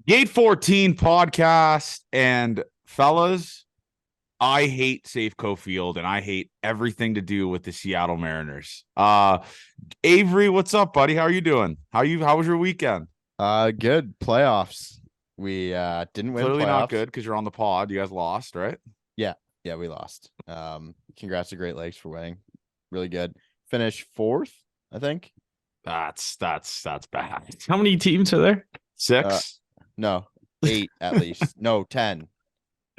Gate 14 podcast, and fellas, I hate Safeco Field and I hate everything to do with the Seattle Mariners. Avery, what's up, buddy? How are you doing? How was your weekend? Good playoffs. We didn't win Clearly not playoffs. good because you're on the pod. You guys lost, right? Yeah, we lost. Congrats to Great Lakes for winning. Really good. Finished fourth, I think. That's bad. How many teams are there? Six. No, 8 at least. No, 10.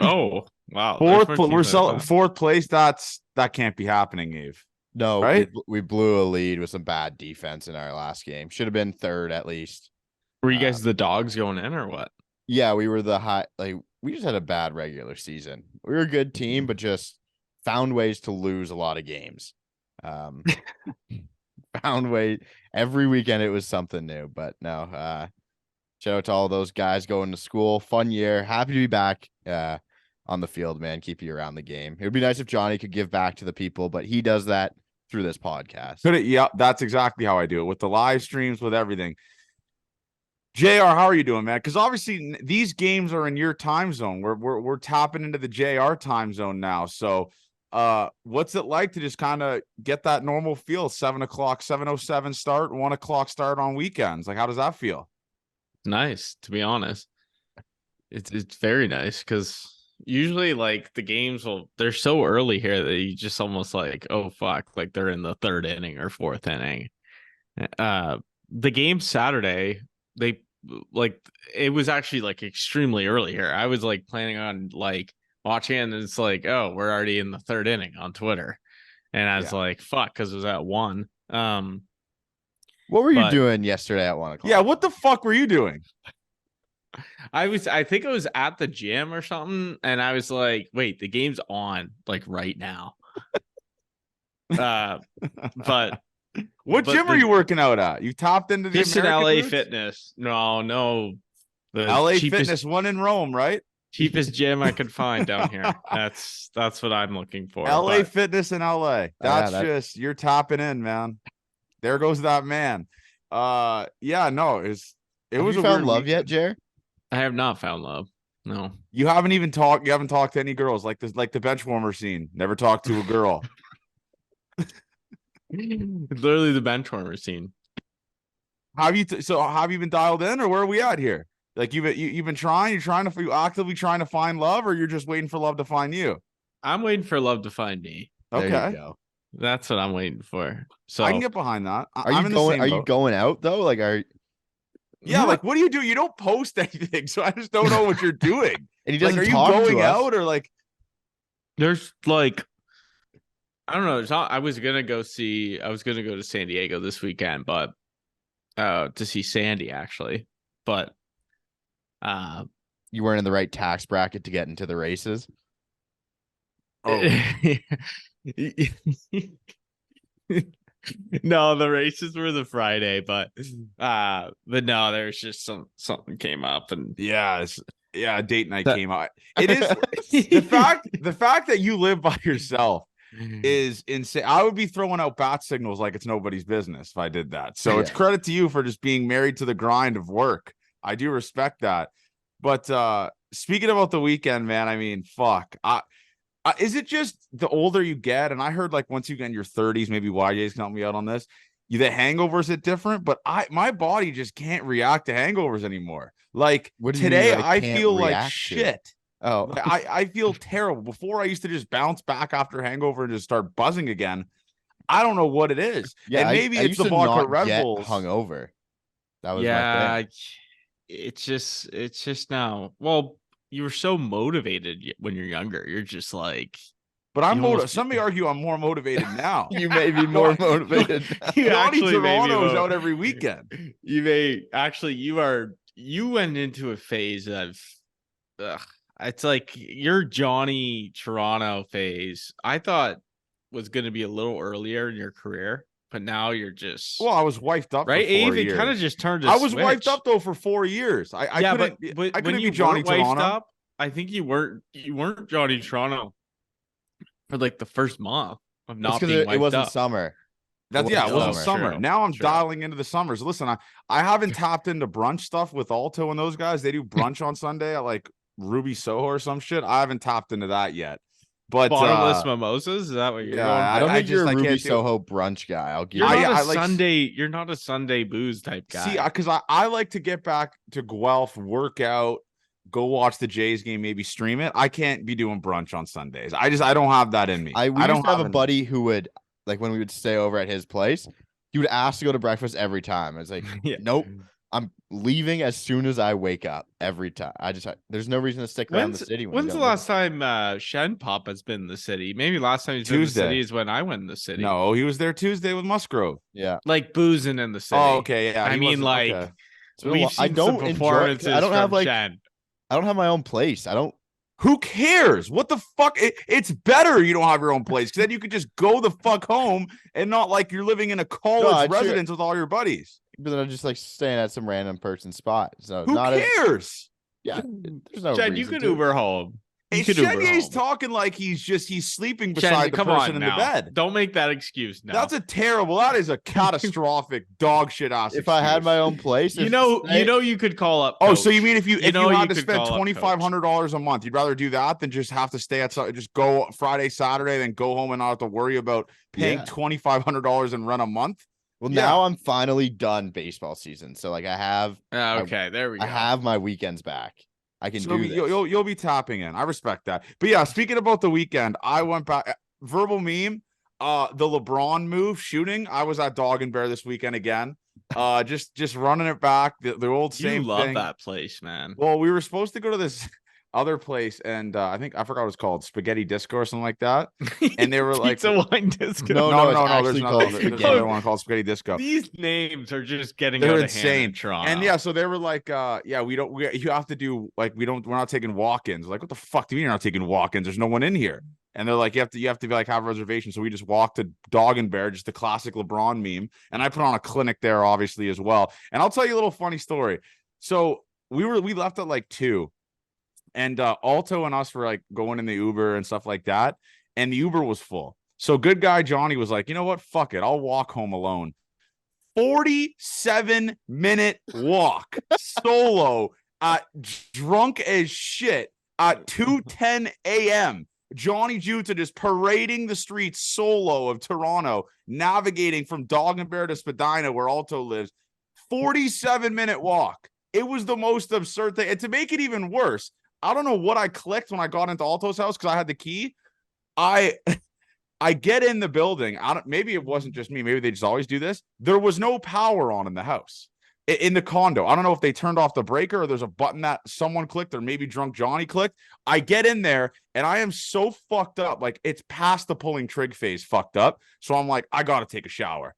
Oh, wow. Fourth place. That can't be happening, Eve. No, right? We blew a lead with some bad defense in our last game. Should have been third at least. Were you guys the dogs going in or what? Yeah, we were the high. We just had a bad regular season. We were a good team, but just found ways to lose a lot of games. Found way every weekend it was something new. But no, shout out to all those guys going to school. Fun year. Happy to be back on the field, man. Keep you around the game. It would be nice if Johnny could give back to the people, but he does that through this podcast. Yeah, that's exactly how I do it with the live streams, with everything. JR, how are you doing, man? Because obviously these games are in your time zone. We're tapping into the JR time zone now. So what's it like to just kind of get that normal feel? 7:07 start, 1:00 start on weekends. Like, how does that feel? Nice, to be honest. It's very nice because usually like the games they're so early here that you just almost like, oh fuck, like they're in the third inning or fourth inning. The game Saturday, it was actually like extremely early here. I was like planning on like watching it, and it's like, oh, we're already in the third inning on Twitter. And I was like, fuck, because it was at 1. What were you doing yesterday at 1:00? Yeah, what the fuck were you doing? I think I was at the gym or something, and I was like, wait, the game's on like right now. But what gym are you working out at? You topped into the just in American LA roots? Fitness. No. The LA Fitness, one in Rome, right? Cheapest gym I could find down here. That's what I'm looking for. LA Fitness in LA. That's just you're topping in, man. There goes that man. Yeah, no, it was you found love yet, Jer? I have not found love. No. You haven't talked to any girls like this, like the bench warmer scene. Never talked to a girl. Literally the bench warmer scene. Have you been dialed in, or where are we at here? Like you've been trying, you actively trying to find love, or you're just waiting for love to find you? I'm waiting for love to find me. Okay. There you go. That's what I'm waiting for. So I can get behind that. Are you going out though? Like yeah, like what do you do? You don't post anything, so I just don't know what you're doing. And he doesn't are you talk going to us. out, or like there's like I don't know. I was gonna go to San Diego this weekend, but to see Sandy actually. But you weren't in the right tax bracket to get into the races. Oh. No, the races were the Friday, but no, there's just something came up, and a date night came out. It is the fact that you live by yourself is insane. I would be throwing out bat signals like it's nobody's business if I did that. So it's credit to you for just being married to the grind of work. I do respect that. But speaking about the weekend, man, I mean, fuck. Is it just the older you get? And I heard like once you get in your 30s, maybe YJ's can help me out on this. The hangovers hit different, but my body just can't react to hangovers anymore. Like today, I feel like shit. Oh, I feel terrible. Before I used to just bounce back after hangover and just start buzzing again. I don't know what it is. Yeah, and maybe it's the vodka Red Bulls. Hungover. That was my thing. It's just now. Well, you were so motivated when you're younger. You're just like. But I'm motivated. Some may argue I'm more motivated now. You may be more motivated. Johnny Toronto's out every weekend. You may actually. You went into a phase of. It's like your Johnny Toronto phase. I thought was going to be a little earlier in your career, but now you're just. Well, I was wifed up, right? For 4 Abe, years. It kind of just turned. I was wifed up though for 4 years. I couldn't be Johnny Toronto. Up, I think you weren't Johnny Toronto for like the first month of not being wiped up. It wasn't summer. That's It yeah, it wasn't wasn't summer. True. Now I'm True. dialing into the summers. Listen, I haven't tapped into brunch stuff with Alto and those guys. They do brunch on Sunday at like Ruby Soho or some shit. I haven't tapped into that yet. But Bottomless mimosas? Is that what you're yeah, going I for? don't think you're a I Ruby can't do it. Soho brunch guy. I'll give You're you. not I a like Sunday. You're not a Sunday booze type guy. see because I like to get back to Guelph, work out, go watch the Jays game, maybe stream it. I can't be doing brunch on Sundays. I don't have that in me. We I don't used to have a it in me. buddy who would, like, when we would stay over at his place, he would ask to go to breakfast every time. I was like, Yeah. nope, I'm leaving as soon as I wake up every time. There's no reason to stick around the city. When's the last time Shen Pop has been in the city? Maybe last time he's been in the city is when I went in the city. No, he was there Tuesday with Musgrove. Yeah. Like boozing in the city. Oh, okay, yeah. I he mean, wasn't- like okay. we've seen I don't some enjoy. performances I don't have from like. Shen. I don't have my own place. I don't. Who cares? What the fuck? It's better you don't have your own place because then you could just go the fuck home and not like you're living in a college residence with all your buddies. But then I'm just like staying at some random person's spot. So Who cares? Yeah, there's no. Shen, you reason can to. Uber home. Hey, You could Uber Chenyer's home. talking like he's sleeping Shen, beside the come person on in now. the bed. Don't make that excuse now. That is a catastrophic dog shit ass. If I had my own place, you know you could call up. Oh, Coach. so you mean if you had to could spend call up $2,500 a month, you'd rather do that than just have to stay at just go Friday, Saturday, then go home and not have to worry about paying $2,500 in rent a month? Well, now I'm finally done baseball season, so like I have. Okay, there we go. I have my weekends back. I can do this. You'll be tapping in. I respect that. But yeah, speaking about the weekend, I went back. Verbal meme. The LeBron move shooting. I was at Dog and Bear this weekend again. Just running it back. The old same. You love thing. that place, man. Well, we were supposed to go to this other place, and I forgot what it was called, Spaghetti Disco or something like that. And they were like, Pizza Wine Disco. No, there's another one called Spaghetti Disco. These names are just getting They're out of insane. hand in Toronto. And yeah, so they were like, you have to do like we're not taking walk-ins. Like, what the fuck do you mean you're not taking walk-ins? There's no one in here. And they're like, you have to be like have a reservation. So we just walked to Dog and Bear, just the classic LeBron meme. And I put on a clinic there, obviously, as well. And I'll tell you a little funny story. So we left at like 2. And Alto and us were like going in the Uber and stuff like that. And the Uber was full. So good guy Johnny was like, you know what? Fuck it. I'll walk home alone. 47-minute walk solo, drunk as shit at 2:10 a.m. Johnny Juta just parading the streets solo of Toronto, navigating from Dog and Bear to Spadina, where Alto lives. 47-minute walk. It was the most absurd thing. And to make it even worse, I don't know what I clicked when I got into Alto's house because I had the key. I get in the building. Maybe it wasn't just me. Maybe they just always do this. There was no power on in the house, in the condo. I don't know if they turned off the breaker or there's a button that someone clicked or maybe drunk Johnny clicked. I get in there and I am so fucked up. Like it's past the pulling trig phase fucked up. So I'm like, I got to take a shower.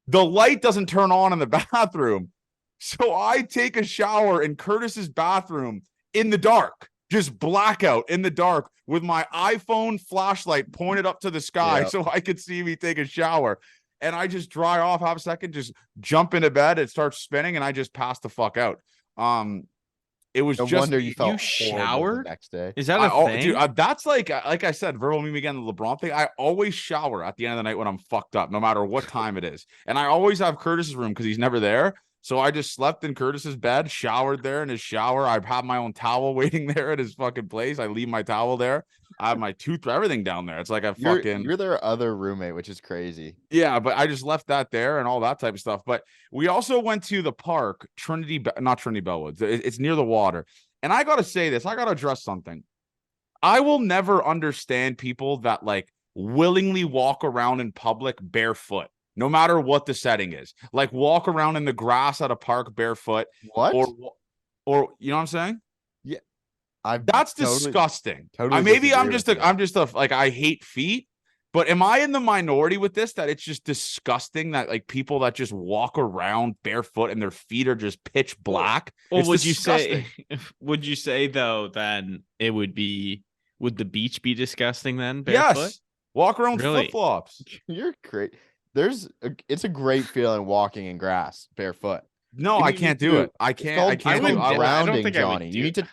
The light doesn't turn on in the bathroom. So I take a shower in Curtis's bathroom in the dark, just blackout in the dark with my iPhone flashlight pointed up to the sky so I could see me take a shower. And I just dry off half a second, just jump into bed. It starts spinning and I just pass the fuck out. It was No just wonder you felt showered the next day. Is that a thing? Dude, that's like I said, verbal meme again, the LeBron thing. I always shower at the end of the night when I'm fucked up, no matter what time it is. And I always have Curtis's room because he's never there. So I just slept in Curtis's bed, showered there in his shower. I have my own towel waiting there at his fucking place. I leave my towel there. I have my everything down there. It's like You're their other roommate, which is crazy. Yeah, but I just left that there and all that type of stuff. But we also went to the park, not Trinity Bellwoods. It's near the water. And I got to say this. I got to address something. I will never understand people that like willingly walk around in public barefoot, no matter what the setting is. Like walk around in the grass at a park barefoot. What? Or you know what I'm saying? Yeah. That's disgusting. Totally Maybe I'm disagree just a like I hate feet. But am I in the minority with this that it's just disgusting that like people that just walk around barefoot and their feet are just pitch black? Well, it's would disgusting. would you say though then it would the beach be disgusting then? Barefoot? Yes. Walk around with Really? flip-flops. You're great. It's a great feeling walking in grass barefoot. No, You I need can't to do do- it. I can't. I It's can't called do it. I don't grounding, think I would Johnny. do You need to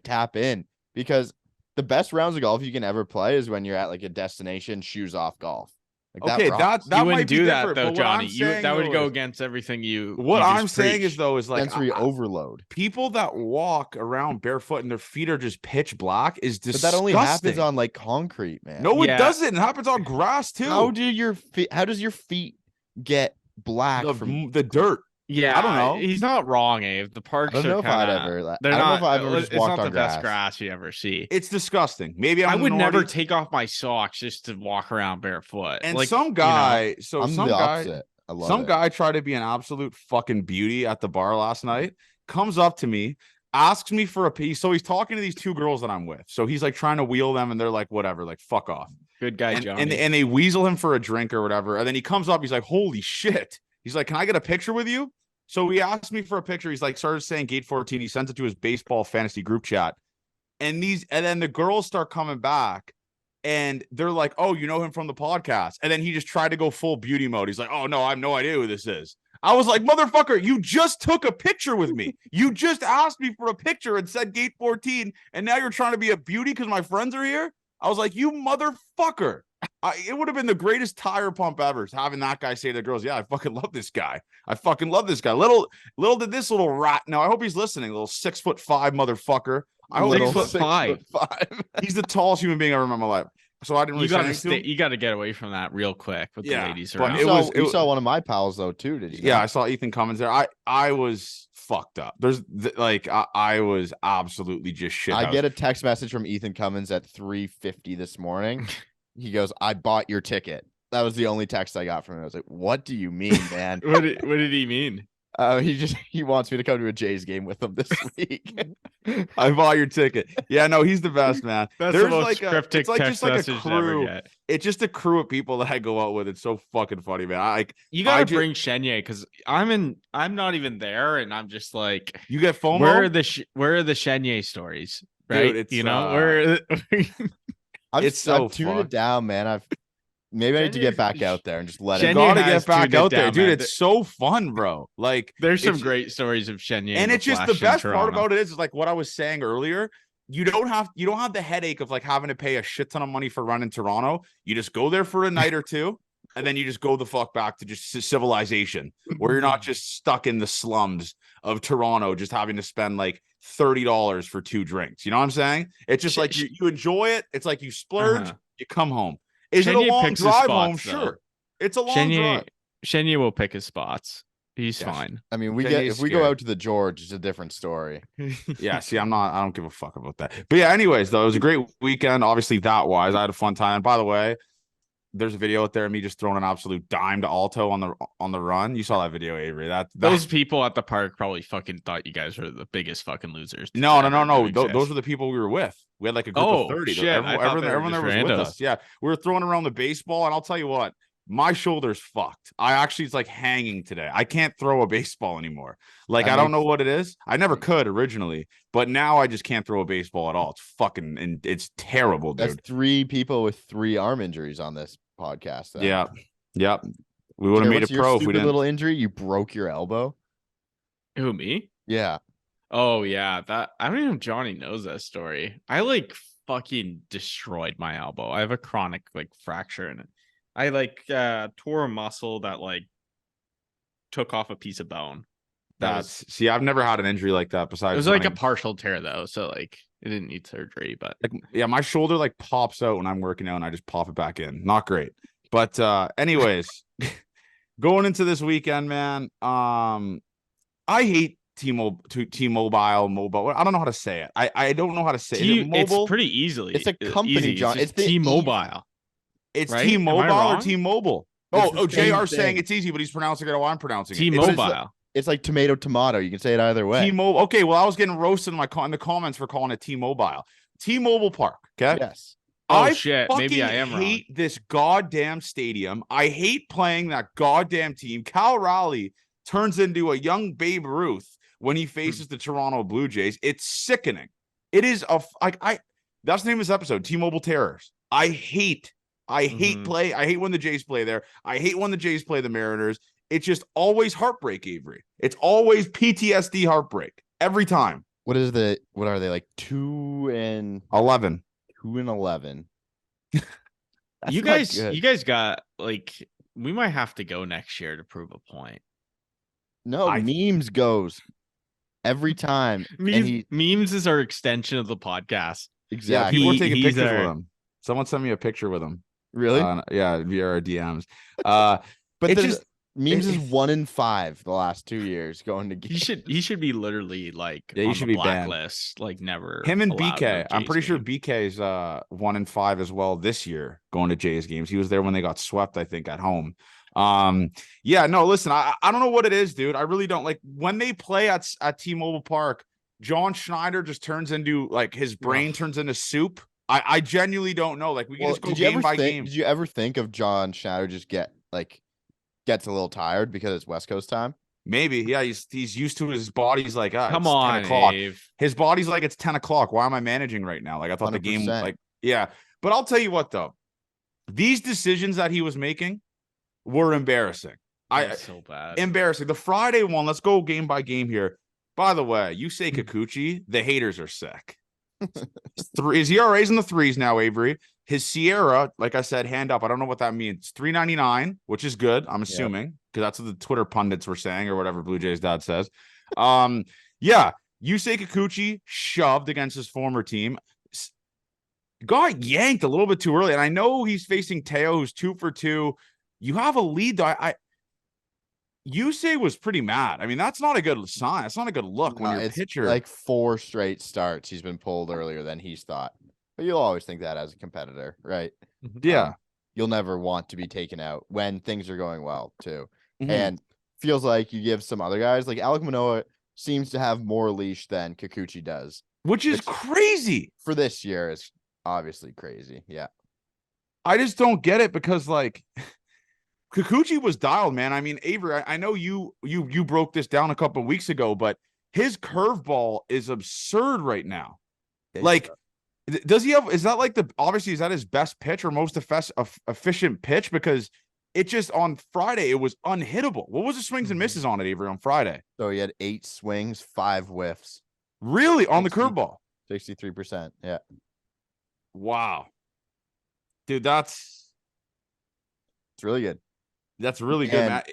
tap in because the best rounds of golf you can ever play is when you're at like a destination shoes off golf. Like Okay, rocks. that You might wouldn't be do that different, though, but what I'm Johnny. saying, That would though, go is- against everything you. what you I'm just saying is preached. though is like sensory overload. people that walk around barefoot and their feet are just pitch black is But disgusting. that only happens on like concrete, man. No, it Yeah. doesn't. It happens on grass too. How does your feet get black from the dirt? Yeah, I don't know. He's not wrong, Abe. The I parks don't are know if I'd kind ever of. I They're don't know not. if I've ever just It's walked not on the best grass. grass you ever see. It's disgusting. Maybe I I'm would never naughty- take off my socks just to walk around barefoot. And like, some guy, so I'm some the guy, opposite. I love some it. guy tried to be an absolute fucking beauty at the bar last night. Comes up to me, asks me for a piece. So he's talking to these two girls that I'm with. So he's like trying to wheel them, and they're like, whatever, like fuck off. good guy, And, Johnny. and they weasel him for a drink or whatever. And then he comes up, he's like, holy shit. He's like, can I get a picture with you? So he asked me for a picture. He's like, started saying gate 14. He sent it to his baseball fantasy group chat. And then the girls start coming back and they're like, oh, you know him from the podcast. And then he just tried to go full beauty mode. He's like, oh no, I have no idea who this is. I was like, motherfucker, you just took a picture with me. You just asked me for a picture and said gate 14. And now you're trying to be a beauty because my friends are here. I was like, you motherfucker. It would have been the greatest tire pump ever having that guy say to the girls, yeah, I fucking love this guy. I fucking love this guy. Little did this little rat. Now I hope he's listening. Little 6'5" motherfucker. I hope Little he's 6'5". He's the tallest human being I ever met in my life. So I didn't really You say gotta anything to him. You gotta get away from that real quick with Yeah, the ladies but around. You saw one of my pals though too, did you? Yeah, not? I saw Ethan Cummins there. I was fucked up. I was absolutely just shit. I get a text message from Ethan Cummins at 3:50 this morning. He goes, "I bought your ticket." That was the only text I got from him. I was like, "What do you mean, man?" what did he mean? He wants me to come to a Jays game with him this week. I bought your ticket. Yeah, no, he's the best, man. That's There's the most like cryptic it's like text just like a message to ever crew. get. It's just a crew of people that I go out with. It's so fucking funny, man. You gotta just- bring Shenye because I'm not even there, and I'm just like, You get FOMO. where are the Shenye stories? Right? Dude, it's, where It's so I've tuned fun. it down, man. Maybe I need to get Shenye- back out there and just let You it Shenye go. gotta has get back tuned it out there, down, dude. man. It's so fun, bro. Like There's some it's- great stories of Shenye, and in it's just the flesh in best part Toronto. about it is like what I was saying earlier. You don't have the headache of like having to pay a shit ton of money for running Toronto. You just go there for a night or two, and then you just go the fuck back to just civilization, where you're not just stuck in the slums of Toronto, just having to spend like $30 for 2 drinks. You know what I'm saying? It's just like you enjoy it. It's like you splurge, Uh-huh. you come home. Is it a Shenye long picks his drive home? spots, though. Sure, it's a long drive. Shenye will pick his spots. He's Yes. fine. I mean, Shenye's if we go scared. out to the George, it's a different story. Yeah, see, I don't give a fuck about that. But yeah, anyways, though, it was a great weekend. Obviously, that wise, I had a fun time. And by the way, there's a video out there of me just throwing an absolute dime to Alto on the run. You saw that video, Avery. Those people at the park probably fucking thought you guys were the biggest fucking losers. no. ever to Those exist. were the people we were with. We had like a group Oh, of 30. shit. I thought they were Everyone there just was with randos. us. Yeah, we were throwing around the baseball, and I'll tell you what, my shoulder's fucked. It's like hanging today. I can't throw a baseball anymore. Like That I don't makes- know what it is. I never could originally, but now I just can't throw a baseball at all. It's fucking and it's terrible, dude. That's 3 people with 3 arm injuries on this podcast. then. Yeah. Yep. We would have made What's it your pro if we stupid didn't. little injury? You broke your elbow. Who, me? Yeah. Oh yeah, that I don't even know if Johnny knows that story. I like fucking destroyed my elbow. I have a chronic like fracture in it. I like tore a muscle that like took off a piece of bone. See, I've never had an injury like that It besides was like a running. partial tear though, so like it didn't need surgery, but Like, yeah, my shoulder like pops out when I'm working out and I just pop it back in. Not great. But anyways, going into this weekend, man, I hate T-Mobile, mobile. I don't know how to say it. I don't know how to say it. Is it it's mobile? pretty easily. It's a company, easy. John. It's It's the T-Mobile. It's right? Am I T-Mobile or wrong? T-Mobile. It's the same JR's saying thing. it's easy, but he's pronouncing it how I'm pronouncing it. T-Mobile. It's like tomato. You can say it either way. T-Mobile. Okay, well, I was getting roasted in the comments for calling it T-Mobile. T-Mobile Park. Okay. Yes. Oh I shit, maybe I am fucking wrong. hate this goddamn stadium. I hate playing that goddamn team. Cal Raleigh turns into a young Babe Ruth when he faces the Toronto Blue Jays. It's sickening. It is that's the name of this episode, T-Mobile Terrors. I hate Mhm. I hate when the Jays play there. I hate when the Jays play the Mariners. It's just always heartbreak, Avery. It's always PTSD heartbreak every time. What are they like 2-11? 11. 2-11. That's You not guys, good. you guys got like we might have to go next year to prove a point. No, I- memes goes every time. And Memes is our extension of the podcast. Yeah, exactly. people are taking he's pictures with our- him. Someone sent me a picture with him. Really? Yeah, via our DMs. But it's there's just memes is it- 1 in 5 the last 2 years going to He should be literally like Yeah, he on should the be banned. blacklist, like never. him and allowed no BK. I'm Jays pretty sure game. BK's 1 in 5 as well this year going to Jays games. He was there when they got swept, I think, at home. Yeah, no, listen, I don't know what it is, dude. I really don't. Like when they play at T-Mobile Park, John Schneider just turns into like his brain turns into soup. I genuinely don't know. Like we can just go game by game. Did you ever think of John Shatter just gets a little tired because it's West Coast time? Maybe, yeah. He's used to his body's like, Come it's on, 10 o'clock. Ave. His body's like it's 10 o'clock. Why am I managing right now? Like I thought the game, 100%. like yeah. But I'll tell you what though, these decisions that he was making were embarrassing. That's so bad. Embarrassing. The Friday one. Let's go game by game here. By the way, you say Kikuchi, the haters are sick. His ERA's in the 3s now, Avery. His Sierra, like I said, hand up. I don't know what that means. 3.99, which is good. I'm assuming because that's what the Twitter pundits were saying, or whatever Blue Jays dad says. Yeah, Yusei Kikuchi shoved against his former team. Got yanked a little bit too early, and I know he's facing Teo, who's 2 for 2. You have a lead, though. Yusei was pretty mad. I mean, that's not a good sign. That's not a good look when your It's pitcher. like 4 straight starts. He's been pulled earlier than he's thought. But you'll always think that as a competitor, right? Yeah. You'll never want to be taken out when things are going well, too. Mhm. And feels like you give some other guys, like Alek Manoah seems to have more leash than Kikuchi does. Which is crazy. For this year is obviously crazy. Yeah. I just don't get it because, like, Kikuchi was dialed, man. I mean, Avery, I know you broke this down a couple of weeks ago, but his curveball is absurd right now. Like, does he have? Is that like obviously is that his best pitch or most efficient pitch? Because it just on Friday it was unhittable. What was the swings and misses on it, Avery, on Friday? So he had 8 swings, 5 whiffs. Really, on the 60 curveball? 63%. Yeah. Wow, dude, that's really good. That's really good, And man.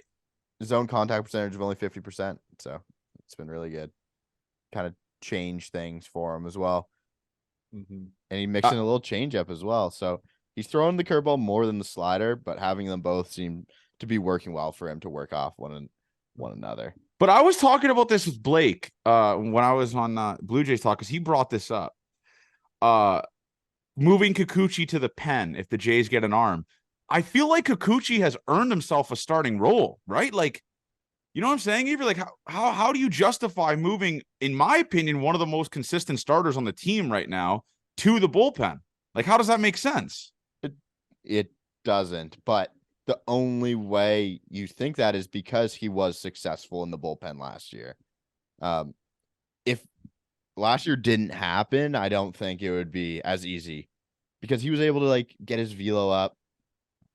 Zone contact percentage of only 50%. So it's been really good. Kind of changed things for him as well. And he mixed in a little changeup as well. So he's throwing the curveball more than the slider, but having them both seem to be working well for him to work off one another. But I was talking about this with Blake when I was on Blue Jays Talk, because he brought this up. Moving Kikuchi to the pen if the Jays get an arm. I feel like Kikuchi has earned himself a starting role, right? Like, you know what I'm saying? Even like how do you justify moving, in my opinion, one of the most consistent starters on the team right now to the bullpen? Like, how does that make sense? It doesn't, but the only way you think that is because he was successful in the bullpen last year. If last year didn't happen, I don't think it would be as easy because he was able to like get his velo up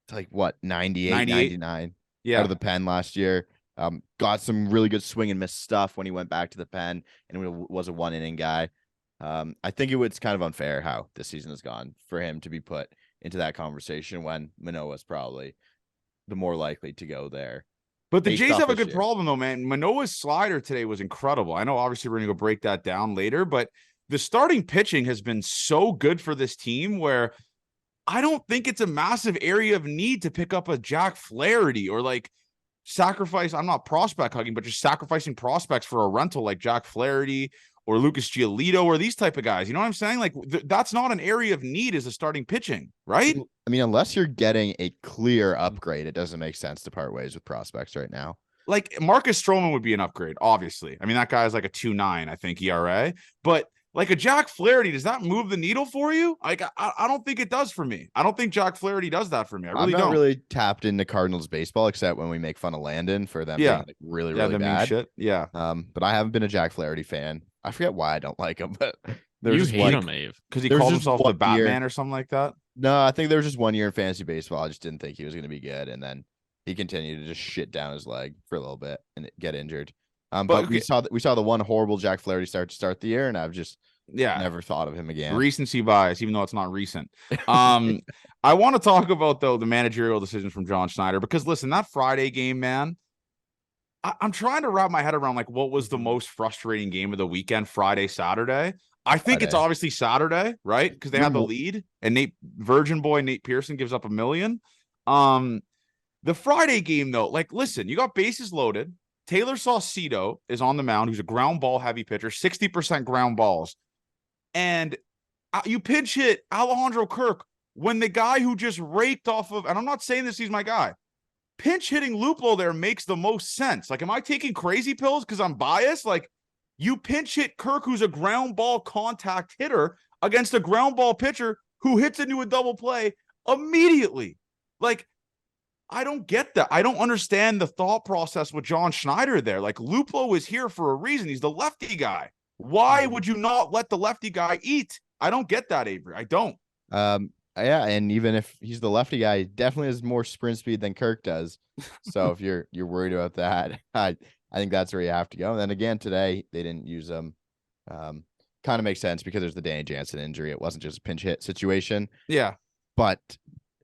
to like what 98, 99 out of the pen last year. Got some really good swing and miss stuff when he went back to the pen and was a 1 inning guy. I think it's kind of unfair how this season has gone for him to be put into that conversation when Manoah's probably the more likely to go there. But the Jays have a good problem, though, man. Manoah's slider today was incredible. I know, obviously, we're going to go break that down later, but the starting pitching has been so good for this team where I don't think it's a massive area of need to pick up a Jack Flaherty or like sacrifice. I'm not prospect hugging, but just sacrificing prospects for a rental like Jack Flaherty or Lucas Giolito or these type of guys. You know what I'm saying? Like that's not an area of need as a starting pitching, right? I mean, unless you're getting a clear upgrade, it doesn't make sense to part ways with prospects right now. Like Marcus Stroman would be an upgrade, obviously. I mean, that guy's like a 2.9, I think, ERA. But like a Jack Flaherty, does that move the needle for you? Like, I don't think it does for me. I don't think Jack Flaherty does that for me. I really don't. I'm not really tapped into Cardinals baseball except when we make fun of Landon for them being like really bad. Shit. Yeah. But I haven't been a Jack Flaherty fan. I forget why I don't like him, but you hate him, Ave, because he called himself the Batman or something like that. No, I think there was just 1 year in fantasy baseball. I just didn't think he was going to be good, and then he continued to just shit down his leg for a little bit and get injured. But we saw the one horrible Jack Flaherty start the year, and I've just Yeah. Never thought of him again. Recency bias, even though it's not recent. I want to talk about, though, the managerial decisions from John Schneider, because listen, that Friday game, man, I'm trying to wrap my head around like what was the most frustrating game of the weekend, Friday, Saturday. I think it's Friday. obviously Saturday, right? Because they have the lead, and Nate Pearson gives up $1 million. The Friday game, though, like, listen, you got bases loaded. Taylor Saucedo is on the mound, who's a ground ball heavy pitcher, 60% ground balls. And you pinch hit Alejandro Kirk when the guy who just raked off of, and I'm not saying this, he's my guy, pinch hitting Luplo there makes the most sense. Like, am I taking crazy pills because I'm biased? Like, you pinch hit Kirk, who's a ground ball contact hitter, against a ground ball pitcher who hits into a double play immediately. Like, I don't get that. I don't understand the thought process with John Schneider there. Like, Luplo is here for a reason. He's the lefty guy. Why would you not let the lefty guy eat? I don't get that, Avery. I don't. Yeah, and even if he's the lefty guy, he definitely has more sprint speed than Kirk does. So if you're worried about that, I think that's where you have to go. And then again today, they didn't use him. Kind of makes sense because there's the Danny Jansen injury. It wasn't just a pinch hit situation. Yeah. But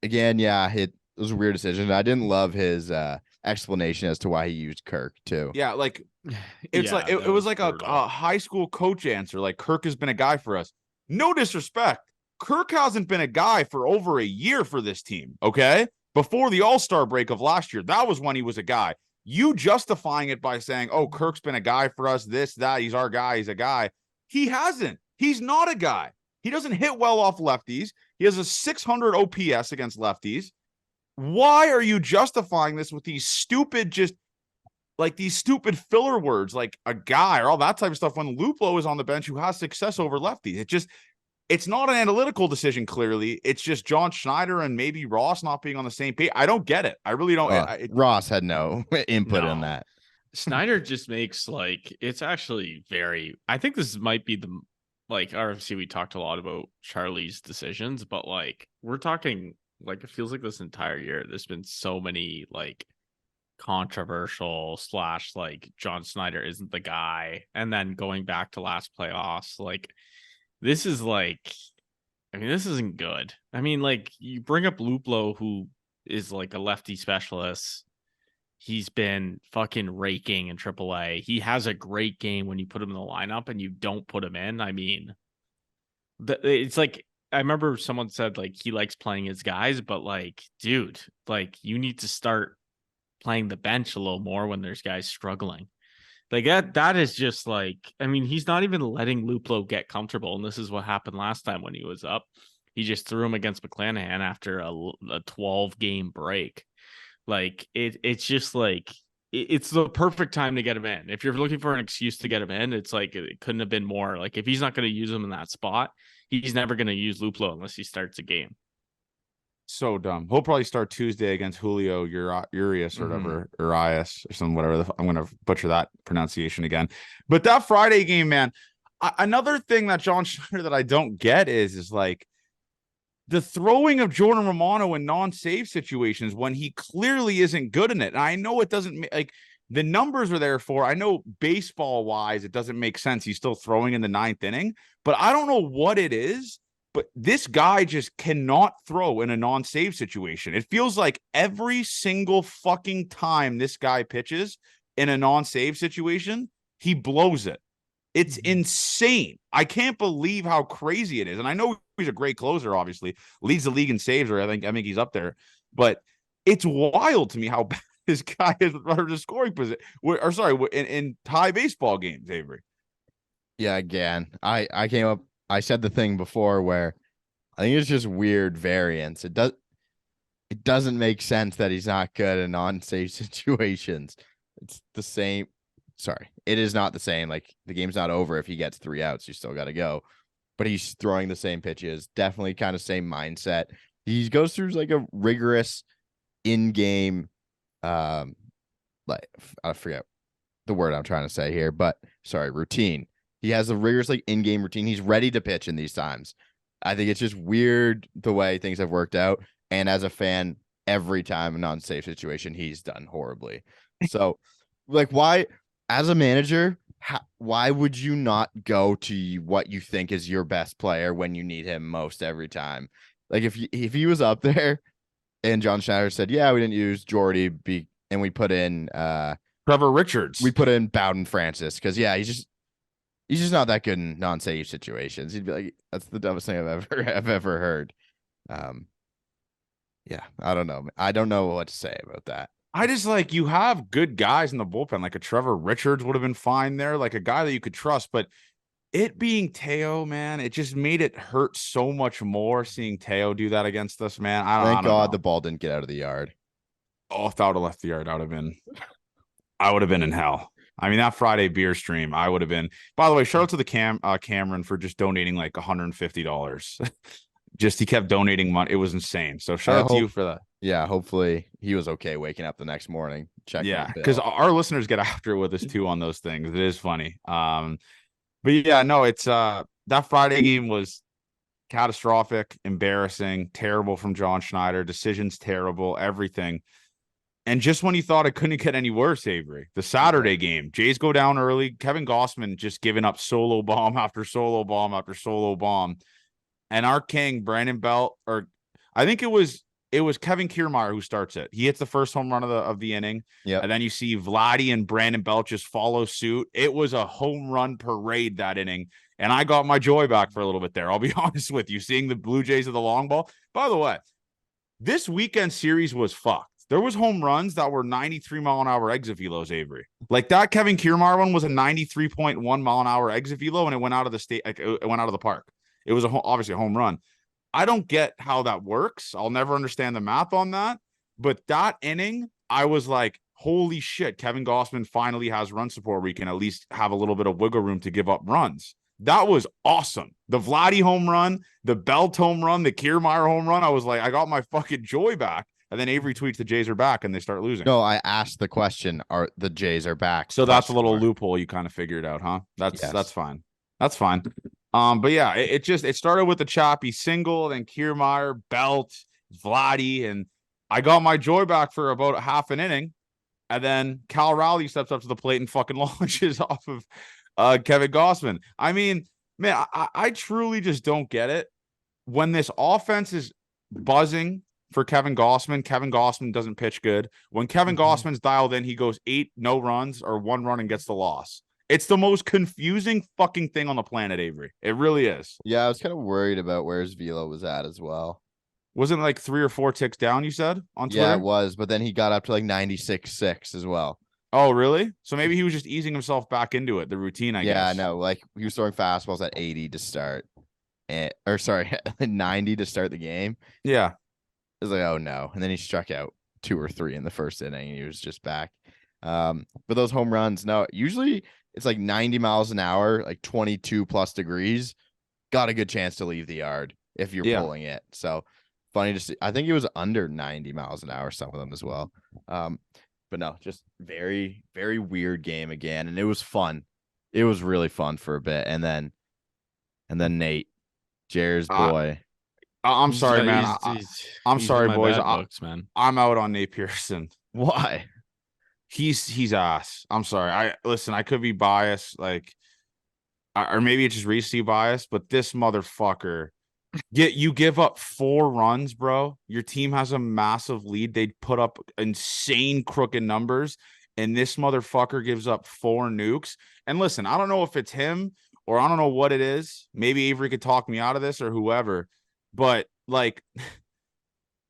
again, yeah, it was a weird decision. I didn't love his explanation as to why he used Kirk too. Yeah, like it's like it was like a high school coach answer. Like, Kirk has been a guy for us. No disrespect. Kirk hasn't been a guy for over a year for this team, okay? Before the All-Star break of last year, that was when he was a guy. You justifying it by saying, oh, Kirk's been a guy for us, this, that, he's our guy, he's a guy. He hasn't. He's not a guy. He doesn't hit well off lefties. He has a 600 OPS against lefties. Why are you justifying this with these stupid filler words like a guy or all that type of stuff when Luplo is on the bench who has success over lefties? It's not an analytical decision, clearly. It's just John Schneider and maybe Ross not being on the same page. I don't get it. I really don't. Ross had no input in that. Schneider just makes, like, it's actually very, I think this might be the, like, obviously we talked a lot about Charlie's decisions, but like, we're talking, like, it feels like this entire year, there's been so many, like, controversial / like, John Schneider isn't the guy. And then going back to last playoffs, like, this is like, I mean, this isn't good. I mean, like, you bring up Luplo, who is like a lefty specialist. He's been fucking raking in AAA. He has a great game when you put him in the lineup and you don't put him in. I mean, it's like, I remember someone said, like, he likes playing his guys, but like, dude, like, you need to start playing the bench a little more when there's guys struggling. Like, that is just like, I mean, he's not even letting Luplo get comfortable. And this is what happened last time when he was up. He just threw him against McClanahan after a 12-game break. Like, it's just like, it's the perfect time to get him in. If you're looking for an excuse to get him in, it's like, it couldn't have been more. Like, if he's not going to use him in that spot, he's never going to use Luplo unless he starts a game. So dumb. He'll probably start Tuesday against Julio Urias or whatever, Urias or something, whatever. I'm going to butcher that pronunciation again. But that Friday game, man, another thing that John Schneider that I don't get is like the throwing of Jordan Romano in non-save situations when he clearly isn't good in it. And I know it doesn't like the numbers are there for, I know baseball wise, it doesn't make sense. He's still throwing in the 9th inning, but I don't know what it is. But this guy just cannot throw in a non-save situation. It feels like every single fucking time this guy pitches in a non-save situation, he blows it. It's insane. I can't believe how crazy it is. And I know he's a great closer, obviously. Leads the league in saves, or I think he's up there. But it's wild to me how bad this guy is running the scoring position. Or sorry, in tie baseball games, Avery. Yeah, again, I came up. I said the thing before where I think it's just weird variance. It doesn't make sense that he's not good in non-safe situations. It's the same. Sorry, it is not the same. Like, the game's not over if he gets 3 outs. You still got to go. But he's throwing the same pitches. Definitely kind of same mindset. He goes through like a rigorous in-game, like, I forget the word I'm trying to say here, but sorry, routine. He has a rigorous, like, in-game routine. He's ready to pitch in these times. I think it's just weird the way things have worked out. And as a fan, every time a non-safe situation, he's done horribly. So, like, why, as a manager, why would you not go to what you think is your best player when you need him most every time? Like if he was up there and John Schneider said, "Yeah, we didn't use Jordy and we put in Trevor Richards. Bowden Francis because he's just not that good in non-save situations." He'd be like, "That's the dumbest thing I've ever heard." Yeah, I don't know. I don't know what to say about that. I just like you have good guys in the bullpen, like a Trevor Richards would have been fine there, like a guy that you could trust. But it being Teo, man, it just made it hurt so much more seeing Teo do that against us, man. I Thank don't God know. the ball didn't get out of the yard. Oh, if that would have left the yard, I would have been in hell. I mean, that Friday beer stream, I would have been. By the way, shout out to the Cameron for just donating like $150. Just he kept donating money. It was insane. So shout out to you for that. Yeah, hopefully he was okay waking up the next morning. Yeah, because our listeners get after it with us too on those things. It is funny. But yeah, no, it's that Friday game was catastrophic, embarrassing, terrible from John Schneider. Decisions terrible, everything. And just when you thought it couldn't get any worse, Avery, the Saturday game, Jays go down early. Kevin Gossman just giving up solo bomb after solo bomb after solo bomb. And our king, Brandon Belt, or I think it was Kevin Kiermaier who starts it. He hits the first home run of the inning. Yeah. And then you see Vladdy and Brandon Belt just follow suit. It was a home run parade that inning. And I got my joy back for a little bit there. I'll be honest with you, seeing the Blue Jays of the long ball. By the way, this weekend series was fucked. There was home runs that were 93-mile-an-hour exit velos, Avery. Like that Kevin Kiermaier one was a 93.1-mile-an-hour exit velo, and it went out of the state. Like, it went out of the park. It was obviously a home run. I don't get how that works. I'll never understand the math on that. But that inning, I was like, holy shit, Kevin Gossman finally has run support where he can at least have a little bit of wiggle room to give up runs. That was awesome. The Vladdy home run, the Belt home run, the Kiermaier home run. I was like, I got my fucking joy back. And then Avery tweets the Jays are back and they start losing. No, I asked the question, are the Jays are back? So that's a little loophole you kind of figured out, huh? That's fine. That's fine. But yeah, it started with the choppy single, then Kiermaier, Belt, Vladdy, and I got my joy back for about half an inning. And then Cal Raleigh steps up to the plate and fucking launches off of Kevin Gossman. I mean, man, I truly just don't get it. When this offense is buzzing for Kevin Gossman doesn't pitch good. When Kevin Gossman's dialed in, he goes 8 no runs or 1 run and gets the loss. It's the most confusing fucking thing on the planet, Avery. It really is. Yeah, I was kind of worried about where his velo was at as well. Wasn't it like 3 or 4 ticks down, you said, on Twitter? Yeah, it was, but then he got up to like 96.6 as well. Oh, really? So maybe he was just easing himself back into it, the routine, I guess. Yeah, no, like he was throwing fastballs at 80 to start. 90 to start the game. Yeah. It was like, oh no. And then he struck out 2 or 3 in the first inning and he was just back. But those home runs, no, usually it's like 90 miles an hour, like 22 plus degrees. Got a good chance to leave the yard if you're pulling it. So funny to see. I think it was under 90 miles an hour, some of them as well. But no, just very, very weird game again. And it was fun. It was really fun for a bit. And then Nate, Jared's boy. I'm sorry, man. I'm sorry, boys. Books, man. I'm out on Nate Pearson. Why? He's ass. I'm sorry. I could be biased, like, or maybe it's just recency bias, but this motherfucker, you give up 4 runs, bro. Your team has a massive lead. They put up insane crooked numbers, and this motherfucker gives up 4 nukes. And listen, I don't know if it's him or I don't know what it is. Maybe Avery could talk me out of this or whoever. But like,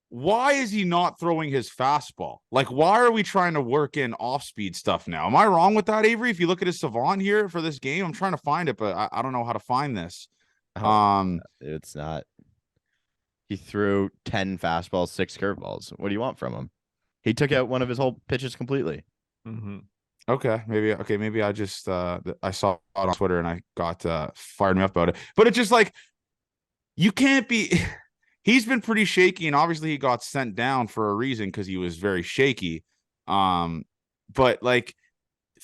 why is he not throwing his fastball? Like, why are we trying to work in off-speed stuff now? Am I wrong with that, Avery? If you look at his savant here for this game, I'm trying to find it, but I don't know how to find this. It's not. He threw 10 fastballs, 6 curveballs. What do you want from him? He took out one of his whole pitches completely. Okay, maybe I just I saw it on Twitter and I got fired me up about it. But it's just like, you can't be. He's been pretty shaky, and obviously he got sent down for a reason because he was very shaky. But like,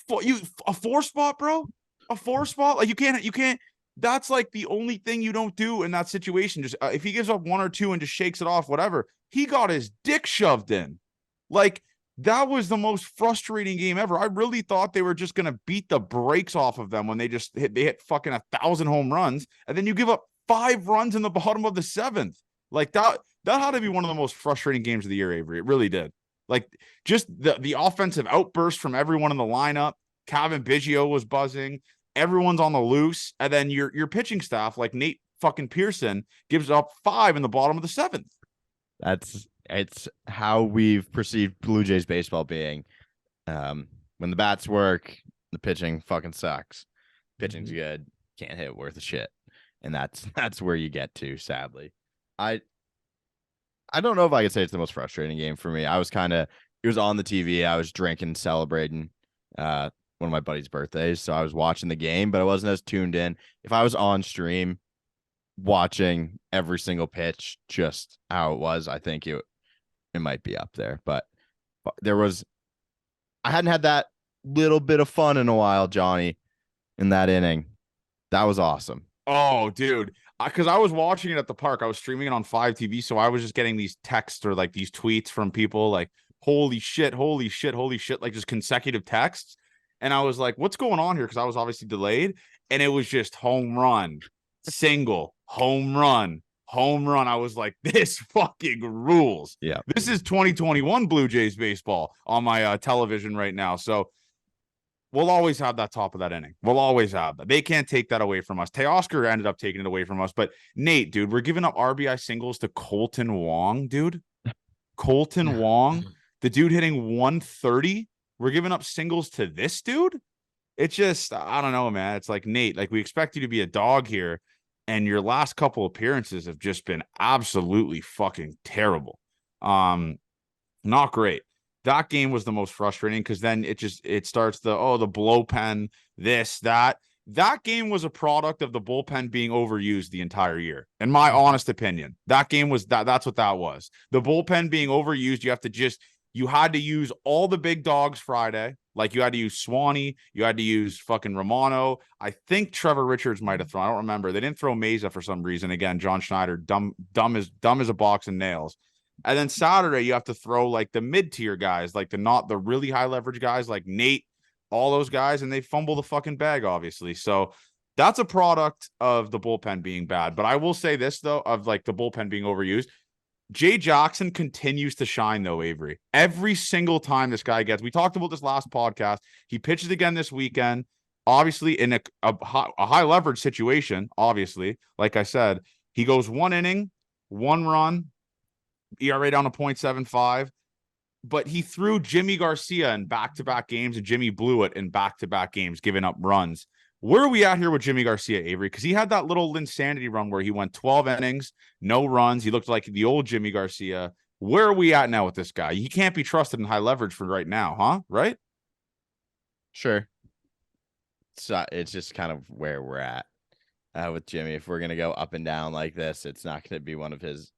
a 4 spot, bro, a 4 spot. Like you can't. That's like the only thing you don't do in that situation. Just if he gives up 1 or 2 and just shakes it off, whatever. He got his dick shoved in. Like, That was the most frustrating game ever. I really thought they were just going to beat the brakes off of them when they hit fucking 1,000 home runs. And then you give up 5 runs in the bottom of the 7th. Like that had to be one of the most frustrating games of the year, Avery. It really did. Like just the offensive outburst from everyone in the lineup. Kevin Biggio was buzzing. Everyone's on the loose. And then your pitching staff, like Nate fucking Pearson, gives up 5 in the bottom of the 7th. It's how we've perceived Blue Jays baseball being. When the bats work, the pitching fucking sucks. Pitching's good, can't hit worth a shit, and that's where you get to. Sadly, I don't know if I could say it's the most frustrating game for me. It was on the TV. I was drinking, celebrating one of my buddy's birthdays, so I was watching the game, but I wasn't as tuned in. If I was on stream watching every single pitch, just how it was, I think it might be up there. But I hadn't had that little bit of fun in a while, Johnny, in that inning. That was awesome. Oh, dude. Because I was watching it at the park. I was streaming it on 5TV, so I was just getting these texts or like these tweets from people like, holy shit, holy shit, holy shit, like just consecutive texts. And I was like, what's going on here? Because I was obviously delayed. And it was just home run, single, home run, home run. I was like, this fucking rules. Yeah. This is 2021 Blue Jays baseball on my television right now. So we'll always have that top of that inning. We'll always have that. They can't take that away from us. Teoscar ended up taking it away from us. But Nate, dude, we're giving up RBI singles to Colton Wong, dude. Colton Wong, the dude hitting 130. We're giving up singles to this dude. It's just, I don't know, man. It's like, Nate, like we expect you to be a dog here. And your last couple appearances have just been absolutely fucking terrible. Not great. That game was the most frustrating because then it starts the bullpen, this, that. That game was a product of the bullpen being overused the entire year. In my honest opinion, that game was that's what that was. The bullpen being overused. You had to use all the big dogs Friday. Like you had to use Swanee, you had to use fucking Romano. I think Trevor Richards might have thrown. I don't remember. They didn't throw Meza for some reason. Again, John Schneider, dumb as a box of nails. And then Saturday, you have to throw like the mid-tier guys, like not the really high leverage guys like Nate, all those guys, and they fumble the fucking bag, obviously. So that's a product of the bullpen being bad. But I will say this, though, of like the bullpen being overused. Jay Jackson continues to shine, though, Avery. Every single time this guy we talked about this last podcast. He pitches again this weekend, obviously in a high leverage situation. Obviously, like I said, he goes 1 inning, 1 run, ERA down to 0.75. But he threw Jimmy Garcia in back-to-back games, and Jimmy blew it in back-to-back games, giving up runs. Where are we at here with Jimmy Garcia, Avery? Because he had that little Linsanity run where he went 12 innings, no runs. He looked like the old Jimmy Garcia. Where are we at now with this guy? He can't be trusted in high leverage for right now, huh? Right? Sure. So it's just kind of where we're at with Jimmy. If we're gonna go up and down like this, it's not gonna be one of his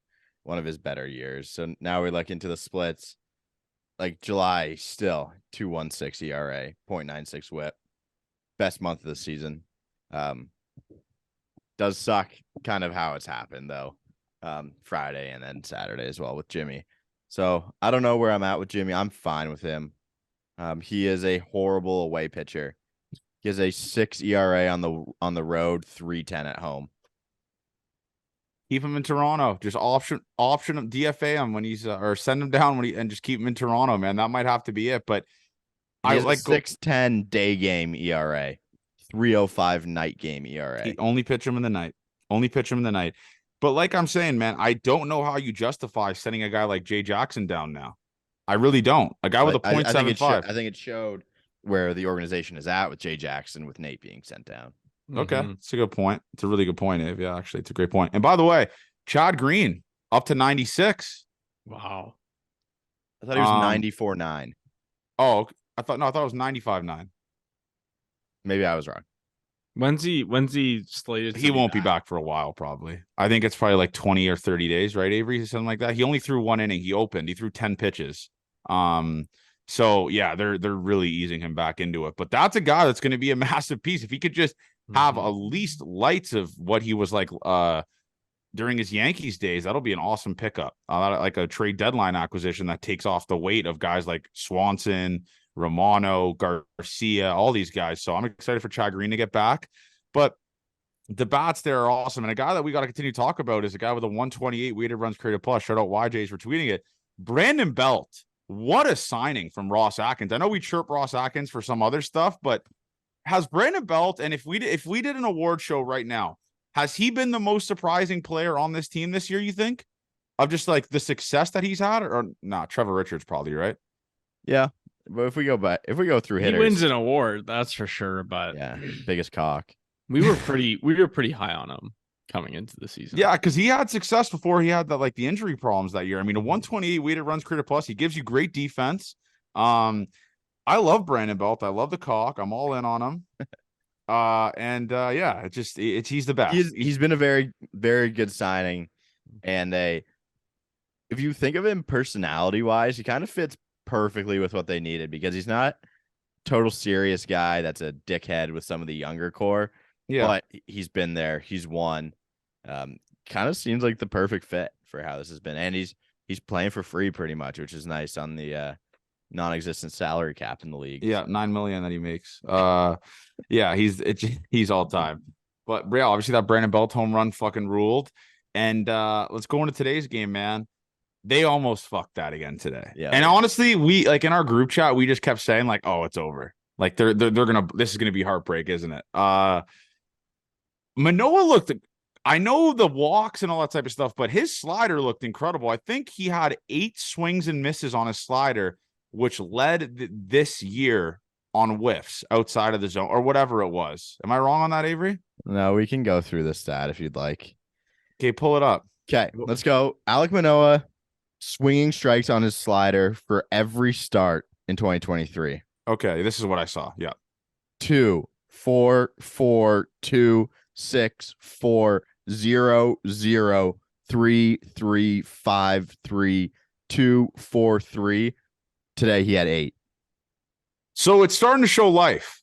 better years. So now we look into the splits. Like July, still 2.16 ERA, 0.96 WHIP. Best month of the season. Does suck kind of how it's happened though. Friday and then Saturday as well with Jimmy. So I don't know where I'm at with Jimmy. I'm fine with him. He is a horrible away pitcher. He has a 6 ERA on the road, 3.10 at home. Keep him in Toronto. Just option DFA him when he's or send him down and just keep him in Toronto, man. That might have to be it. But I like 6.10 day game ERA, 3.05 night game ERA. Only pitch him in the night. But like I'm saying, man, I don't know how you justify sending a guy like Jay Jackson down now. I really don't. A guy with a 0.75. I think it showed where the organization is at with Jay Jackson, with Nate being sent down. Okay, it's a good point. It's a really good point, Abe. Yeah, actually, it's a great point. And by the way, Chad Green up to 96. Wow. I thought he was 94.9. Oh, I thought it was 95.9. Maybe I was wrong. When's he slated? He won't be back for a while, probably. I think it's probably like 20 or 30 days, right, Avery? Something like that. He only threw 1 inning. He threw 10 pitches. So yeah, they're really easing him back into it. But that's a guy that's going to be a massive piece. If he could just have at least lights of what he was like during his Yankees days, that'll be an awesome pickup. Like a trade deadline acquisition that takes off the weight of guys like Swanson, Romano, Garcia, all these guys. So I'm excited for Chad Green to get back. But the bats there are awesome. And a guy that we got to continue to talk about is a guy with a 128 weighted runs created plus. Shout out YJs for tweeting it. Brandon Belt. What a signing from Ross Atkins. I know we chirp Ross Atkins for some other stuff, but has Brandon Belt, and if we did an award show right now, has he been the most surprising player on this team this year, you think? Of just like the success that he's had? Or not, Trevor Richards probably, right? Yeah. But if we go through hitters, he wins an award, that's for sure. But yeah, biggest cock. we were pretty high on him coming into the season. Yeah, because he had success before he had the injury problems that year. I mean, a 128 weighted runs created plus, he gives you great defense. I love Brandon Belt. I love the cock. I'm all in on him. Yeah, he's the best. He's been a very, very good signing. And if you think of him personality wise, he kind of fits perfectly with what they needed, because he's not total serious guy that's a dickhead with some of the younger core. Yeah, but he's been there. He's won. Kind of seems like the perfect fit for how this has been. And he's playing for free pretty much, which is nice on the non-existent salary cap in the league. Yeah, $9 million that he makes. Yeah, he's all time. But yeah, obviously that Brandon Belt home run fucking ruled. And let's go into today's game, man. They almost fucked that again today. Yeah. And honestly, we like in our group chat, we just kept saying like, "Oh, it's over." Like they're gonna. This is gonna be heartbreak, isn't it? Manoah looked. I know the walks and all that type of stuff, but his slider looked incredible. I think he had 8 swings and misses on his slider, which led this year on whiffs outside of the zone or whatever it was. Am I wrong on that, Avery? No, we can go through the stat if you'd like. Okay, pull it up. Okay, let's go. Alek Manoah swinging strikes on his slider for every start in 2023. Okay, this is what I saw. Yeah. 2, 4, 4, 2, 6, 4, 0, 0, 3, 3, 5, 3, 2, 4, 3. Today he had 8. So it's starting to show life.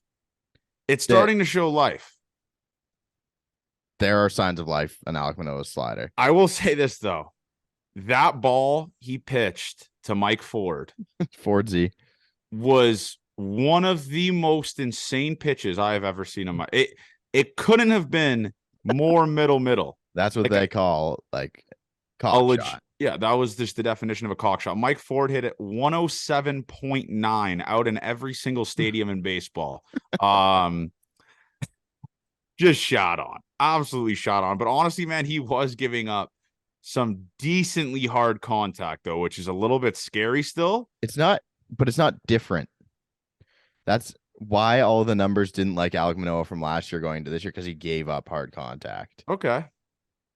It's starting to show life. There are signs of life on Alek Manoah's slider. I will say this though. That ball he pitched to Mike Ford, Fordsy, was one of the most insane pitches I have ever seen in my. It couldn't have been more middle. That's what like they call cock shot. Yeah, that was just the definition of a cock shot. Mike Ford hit it 107.9 out in every single stadium in baseball. Just shot on, absolutely shot on. But honestly, man, he was giving up some decently hard contact though, which is a little bit scary still. It's not different. That's why all the numbers didn't like Alek Manoah from last year going to this year, because he gave up hard contact. Okay.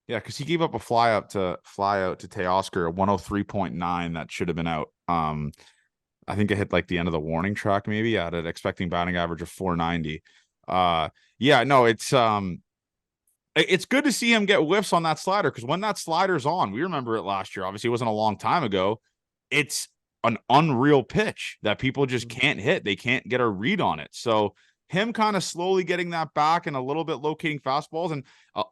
Yeah, because he gave up a fly out to Teoscar, 103.9 that should have been out. I think it hit like the end of the warning track, maybe at an expecting batting average of 490. Yeah, no, it's good to see him get whiffs on that slider, because when that slider's on, we remember it last year. Obviously, it wasn't a long time ago. It's an unreal pitch that people just can't hit. They can't get a read on it. So him kind of slowly getting that back and a little bit locating fastballs. And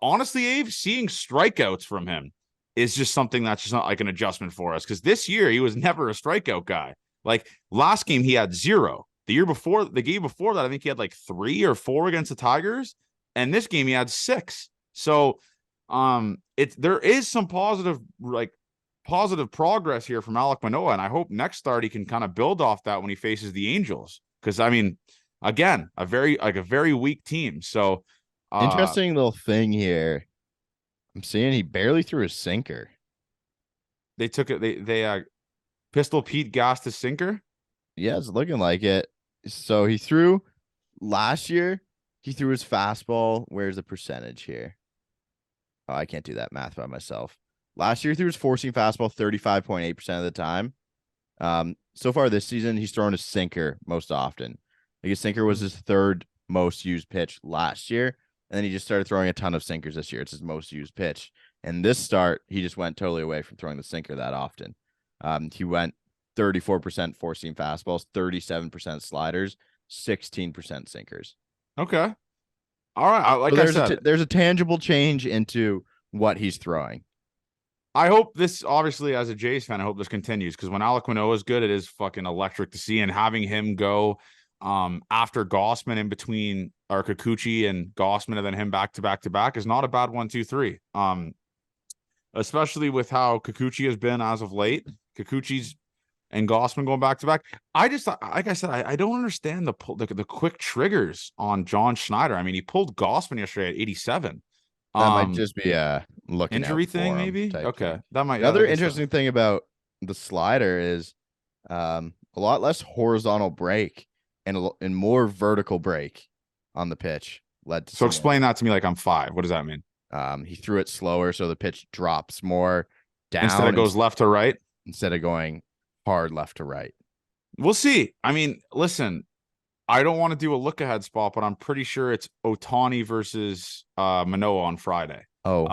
honestly, Abe, seeing strikeouts from him is just something that's just not like an adjustment for us. Because this year, he was never a strikeout guy. Like last game, he had 0. The game before that, I think he had like 3 or 4 against the Tigers. And this game, he had 6. So there is some positive progress here from Alek Manoah. And I hope next start he can kind of build off that when he faces the Angels. Because I mean, again, a very weak team. So interesting little thing here. I'm seeing he barely threw a sinker. They took it. They Pistol Pete gassed his sinker. Yeah, it's looking like it. So he threw last year. He threw his fastball. Where's the percentage here? Oh, I can't do that math by myself. Last year, he threw his four-seam fastball 35.8% of the time. So far this season, he's thrown a sinker most often. Like his sinker was his 3rd most used pitch last year, and then he just started throwing a ton of sinkers this year. It's his most used pitch. And this start, he just went totally away from throwing the sinker that often. He went 34% four-seam fastballs, 37% sliders, 16% sinkers. Okay. All right. Like I said, there's a tangible change into what he's throwing. I hope this, obviously, as a Jays fan, I hope this continues, because when Alek Manoah is good, it is fucking electric to see. And having him go after Gossman in between, or Kikuchi and Gossman, and then him back to back to back, is not a bad 1-2-3. Especially with how Kikuchi has been as of late. Kikuchi's and Gossman going back to back. I just, like I said, I don't understand the quick triggers on John Schneider. I mean, he pulled Gossman yesterday at 87. That might just be looking injury out thing, for him maybe. type Okay, thing. that might. Another interesting thing about the slider is a lot less horizontal break and more vertical break on the pitch. Led to So explain that to me like I'm 5. What does that mean? He threw it slower, so the pitch drops more down instead of goes left to right, instead of going hard left to right. We'll see. I mean, listen, I don't want to do a look ahead spot, but I'm pretty sure it's Ohtani versus Manoah on Friday. Oh,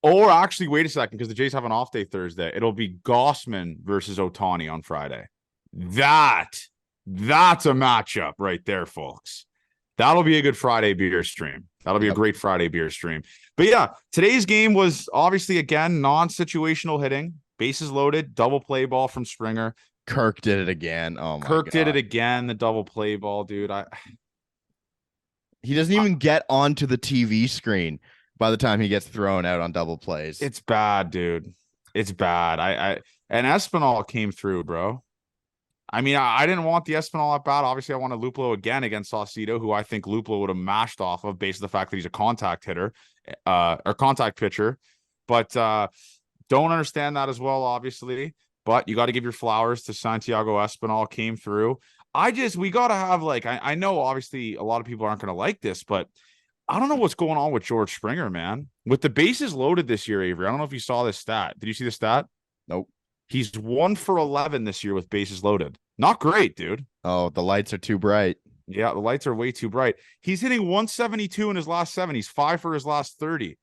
or actually, wait a second, because the Jays have an off day Thursday. It'll be Gossman versus Ohtani on Friday. That's a matchup right there, folks. That'll be a good Friday beer stream. That'll be a great Friday beer stream. But yeah, today's game was obviously, again, non-situational hitting, bases loaded, double play ball from Springer. Kirk did it again. Oh my Kirk God. did it again, the double play ball, dude. He doesn't even get onto the TV screen by the time he gets thrown out on double plays. It's bad, dude. It's bad. And Espinal came through, bro. I mean, I didn't want the Espinal at bat. Obviously, I wanted Luplo again against Saucedo, who I think Luplo would have mashed off of based on the fact that he's a contact hitter, or contact pitcher. But don't understand that as well, obviously. But you got to give your flowers to Santiago Espinal, came through. We got to have, like, I know obviously a lot of people aren't going to like this, but I don't know what's going on with George Springer, man. With the bases loaded this year, Avery, I don't know if you saw this stat. Did you see the stat? Nope. He's 1 for 11 this year with bases loaded. Not great, dude. Oh, the lights are too bright. Yeah, the lights are way too bright. He's hitting 172 in his last 7. He's 5 for his last 30.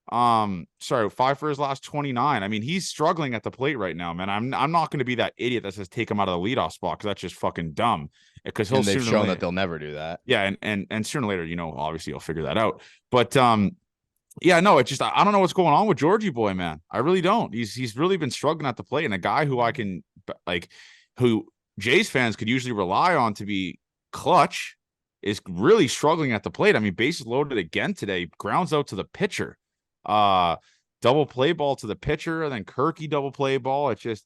5 for his last 29. I mean, he's struggling at the plate right now, man. I'm not going to be that idiot that says take him out of the leadoff spot, because that's just fucking dumb. Because they've shown that they'll never do that. Yeah, and sooner or later, obviously he'll figure that out. But yeah, no, it's just I don't know what's going on with Georgie boy, man. I really don't. He's really been struggling at the plate, and a guy who I can who Jays fans could usually rely on to be clutch is really struggling at the plate. I mean, bases loaded again today, grounds out to the pitcher. Double play ball to the pitcher, and then Kirky double play ball. It's just,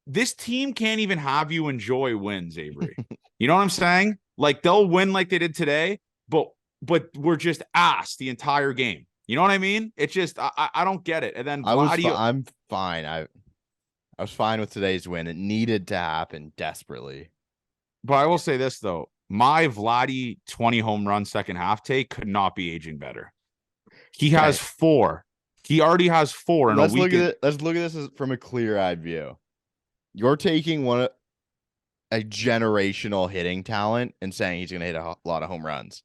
this team can't even have you enjoy wins, Avery. You know what I'm saying? Like, they'll win like they did today, but we're just ass the entire game. You know what I mean? It's just I don't get it. And then I'm fine. I was fine with today's win. It needed to happen desperately. But I will say this though, my Vladdy 20 home run second half take could not be aging better. He has 4. He already has 4 in a week. Let's look at this from a clear-eyed view. You're taking a generational hitting talent and saying he's going to hit a lot of home runs.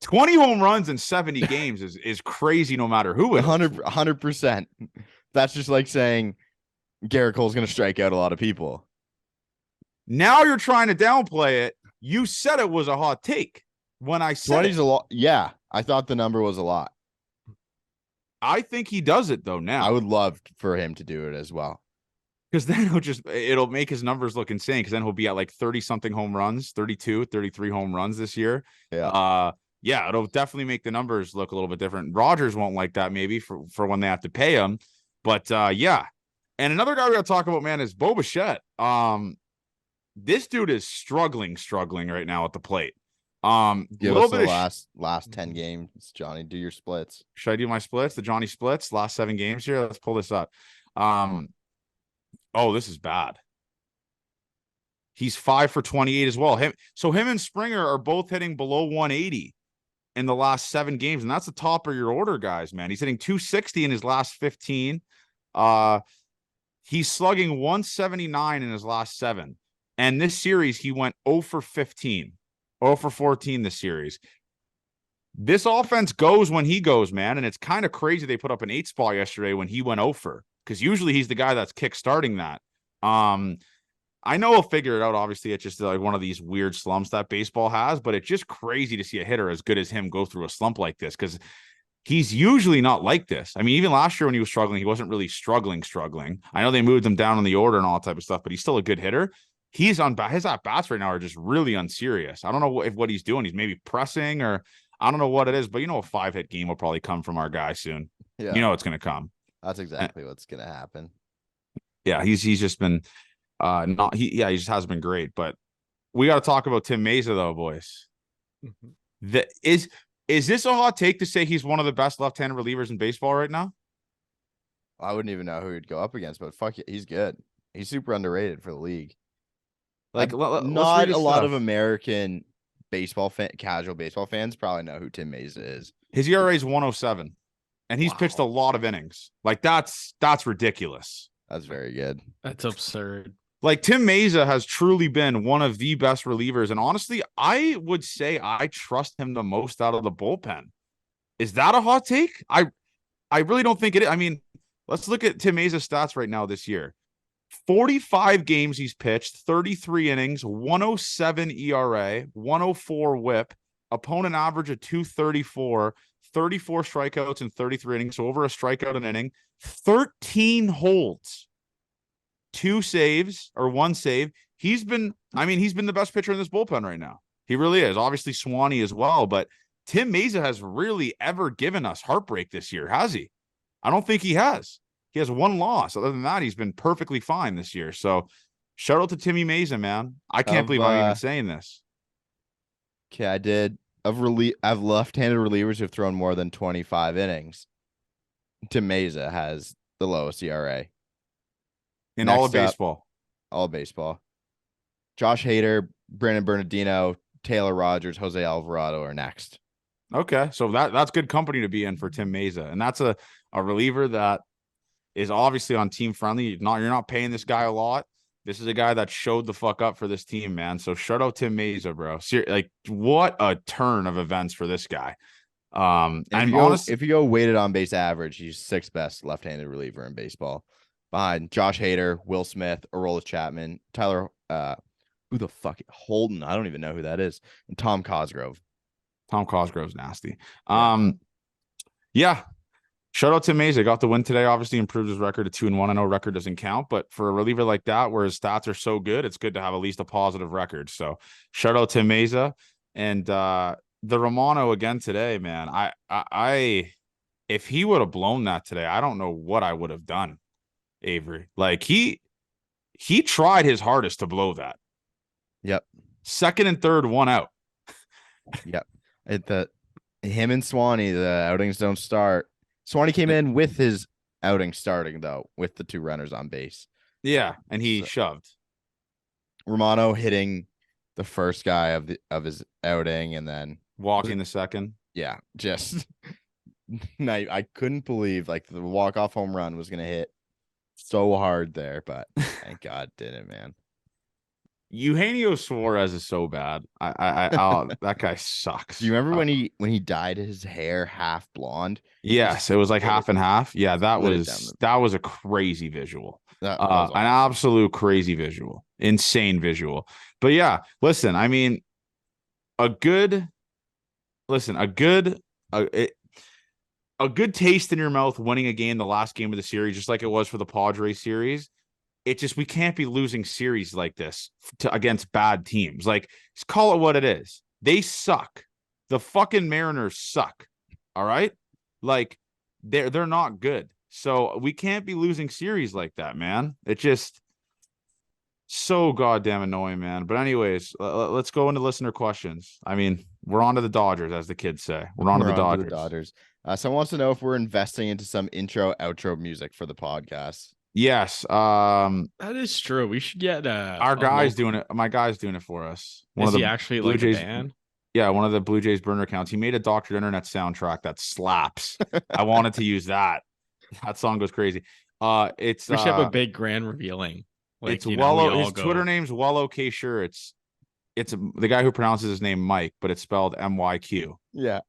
20 home runs in 70 games is crazy, no matter who it is. 100%. That's just like saying Garrett Cole's going to strike out a lot of people. Now you're trying to downplay it. You said it was a hot take when I said 20's a lot. Yeah, I thought the number was a lot. I think he does it though now. I would love for him to do it as well. Because then it'll make his numbers look insane, because then he'll be at like 30-something home runs, 32, 33 home runs this year. Yeah. Yeah, it'll definitely make the numbers look a little bit different. Rogers won't like that maybe for when they have to pay him. But yeah. And another guy we got to talk about, man, is Bo Bichette. This dude is struggling right now at the plate. Give us the last 10 games, Johnny. Do your splits. Should I do my splits? The Johnny splits, last 7 games here. Let's pull this up. Oh, this is bad. He's 5 for 28 as well. Him and Springer are both hitting below 180 in the last 7 games, and that's the top of your order, guys, man. He's hitting 260 in his last 15. He's slugging 179 in his last 7. And this series, he went 0 for 15. 0 for 14 this series. This offense goes when he goes, man, and it's kind of crazy they put up an 8 spot yesterday when he went 0 for, because usually he's the guy that's kick-starting that. I know he'll figure it out. Obviously, it's just like one of these weird slumps that baseball has, but it's just crazy to see a hitter as good as him go through a slump like this because he's usually not like this. I mean, even last year when he was struggling, he wasn't really struggling. I know they moved him down in the order and all that type of stuff, but he's still a good hitter. His at-bats right now are just really unserious. I don't know what he's doing. He's maybe pressing or I don't know what it is, but a 5-hit game will probably come from our guy soon. Yeah. It's going to come. That's exactly what's going to happen. Yeah, he's just been he just hasn't been great, but we got to talk about Tim Mesa though, boys. Is this a hot take to say he's one of the best left-handed relievers in baseball right now? I wouldn't even know who he'd go up against, but fuck it, he's good. He's super underrated for the league. Like, not a lot of American casual baseball fans probably know who Tim Mesa is. His ERA is 107, and he's pitched a lot of innings. Like that's ridiculous. That's very good. That's absurd. Like Tim Mesa has truly been one of the best relievers, and honestly, I would say I trust him the most out of the bullpen. Is that a hot take? I really don't think it is. I mean, let's look at Tim Mesa's stats right now this year. 45 games he's pitched, 33 innings, 107 ERA, 104 WHIP, opponent average of 234, 34 strikeouts in 33 innings, so over a strikeout an inning, 13 holds, 2 saves or 1 save. He's been the best pitcher in this bullpen right now. He really is. Obviously Swanee as well, but Tim Mesa has really ever given us heartbreak this year, has he? I don't think he has. He has 1 loss. Other than that, he's been perfectly fine this year. So shout out to Timmy Mesa, man. I can't believe I'm even saying this. Okay, I did. I've left-handed relievers who've thrown more than 25 innings. Tim Mesa has the lowest ERA. In all of baseball. All of baseball. Josh Hader, Brandon Bernardino, Taylor Rogers, Jose Alvarado are next. Okay, so that's good company to be in for Tim Mesa. And that's a reliever that is obviously on team friendly. You're not paying this guy a lot. This is a guy that showed the fuck up for this team, man. So shout out Tim Mesa, bro. Like what a turn of events for this guy. If you go weighted on base average, he's 6th best left-handed reliever in baseball, behind Josh Hader, Will Smith, Aroldis Chapman, Tyler. Who the fuck? Holden. I don't even know who that is. And Tom Cosgrove. Tom Cosgrove's nasty. Yeah. Shout out to Mesa. Got the win today. Obviously improved his record to 2-1. I know record doesn't count, but for a reliever like that, where his stats are so good, it's good to have at least a positive record. So shout out to Mesa and the Romano again today, man. I if he would have blown that today, I don't know what I would have done, Avery. Like he tried his hardest to blow that. Yep. 2nd and 3rd, 1 out. Yep. Him and Swanee, the outings don't start. Swanee came in with his outing starting, though, with the 2 runners on base. Yeah, and he shoved. Romano hitting the first guy of his outing and then walking the second. Yeah, just I couldn't believe like the walk-off home run was going to hit so hard there, but thank God didn't, man. Eugenio Suarez is so bad. That guy sucks. Do you remember when he dyed his hair half blonde? Yes, it was like half and half. Yeah, that was a crazy visual. An absolute crazy visual. Insane visual. But yeah, listen, I mean, a good taste in your mouth winning a game, the last game of the series, just like it was for the Padres series. It just, we can't be losing series like this against bad teams. Like, just call it what it is. They suck. The fucking Mariners suck. All right? Like, they're not good. So we can't be losing series like that, man. It's just so goddamn annoying, man. But anyways, let's go into listener questions. I mean, we're on to the Dodgers, as the kids say. We're on to the Dodgers. Someone wants to know if we're investing into some intro, outro music for the podcast. Yes. That is true. We should get our guy's doing it. My guy's doing it for us. Is he actually like a band? Yeah, one of the Blue Jays burner accounts. He made a Dr. Internet soundtrack that slaps. I wanted to use that. That song goes crazy. We should have a big grand revealing. Like, it's Wello. His Twitter name's Wello K. Sure. It's the guy who pronounces his name Mike, but it's spelled MYQ. Yeah.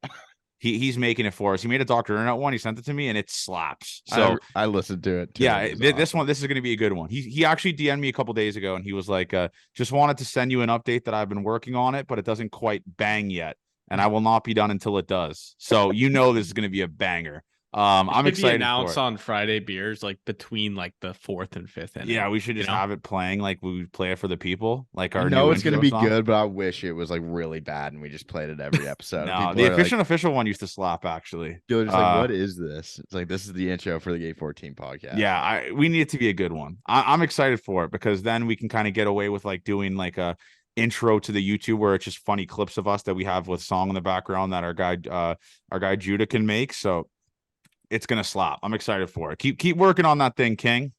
He's making it for us. He made a Dr. Internet one. He sent it to me, and it slaps. So I listened to it too. yeah, It was this awesome. one, this is going to be a good one. He actually DM'd me a couple days ago, and he was like, just wanted to send you an update that I've been working on it, but it doesn't quite bang yet, and I will not be done until it does. So this is going to be a banger. I'm excited announced for it. on Friday beers like between like the 4th and 5th inning. Yeah, we should just have it playing like we would play it for the people, like our I know new it's gonna intro be song. good, but I wish it was like really bad and we just played it every episode. No, People the are official one used to slap actually. They're just like, what is this? It's like, this is the intro for the Gate 14 podcast. Yeah, we need it to be a good one. I'm excited for it because then we can kind of get away with like doing like a intro to the YouTube where it's just funny clips of us that we have with song in the background that our guy Judah can make. So it's gonna slap. I'm excited for it. Keep working on that thing, King.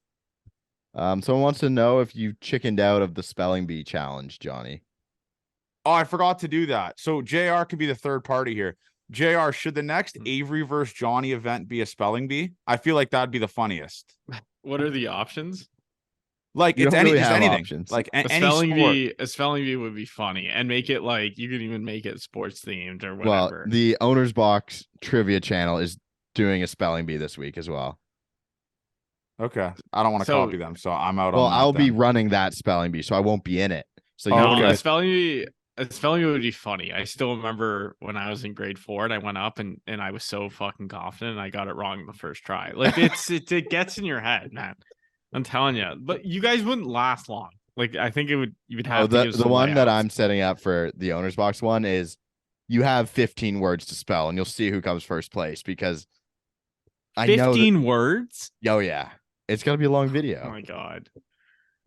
Someone wants to know if you chickened out of the spelling bee challenge, Johnny. Oh, I forgot to do that. So JR could be the third party here. JR, should the next Avery versus Johnny event be a spelling bee? I feel like that'd be the funniest. What are the options? Like You it's don't really just have anything. options. Like A any spelling sport. bee, a spelling bee would be funny, and make it like you could even make it sports themed or Well, whatever. the Owner's Box trivia channel is doing a spelling bee this week as well. Okay, I don't want to So- copy them, so I'm out. Well, on that I'll be then. running that spelling bee, so I won't be in it. So you Oh, have okay. to A guys, spelling bee would be funny. I still remember when I was in grade 4 and I went up and I was so fucking confident and I got it wrong the first try. Like it gets in your head, man. I'm telling you. But you guys wouldn't last long. Like I think you would have to give the some one that layouts. I'm setting up for the Owner's Box one is you have 15 words to spell, and you'll see who comes first place because I know 15 words. Oh yeah, it's gonna be a long Oh video. my god!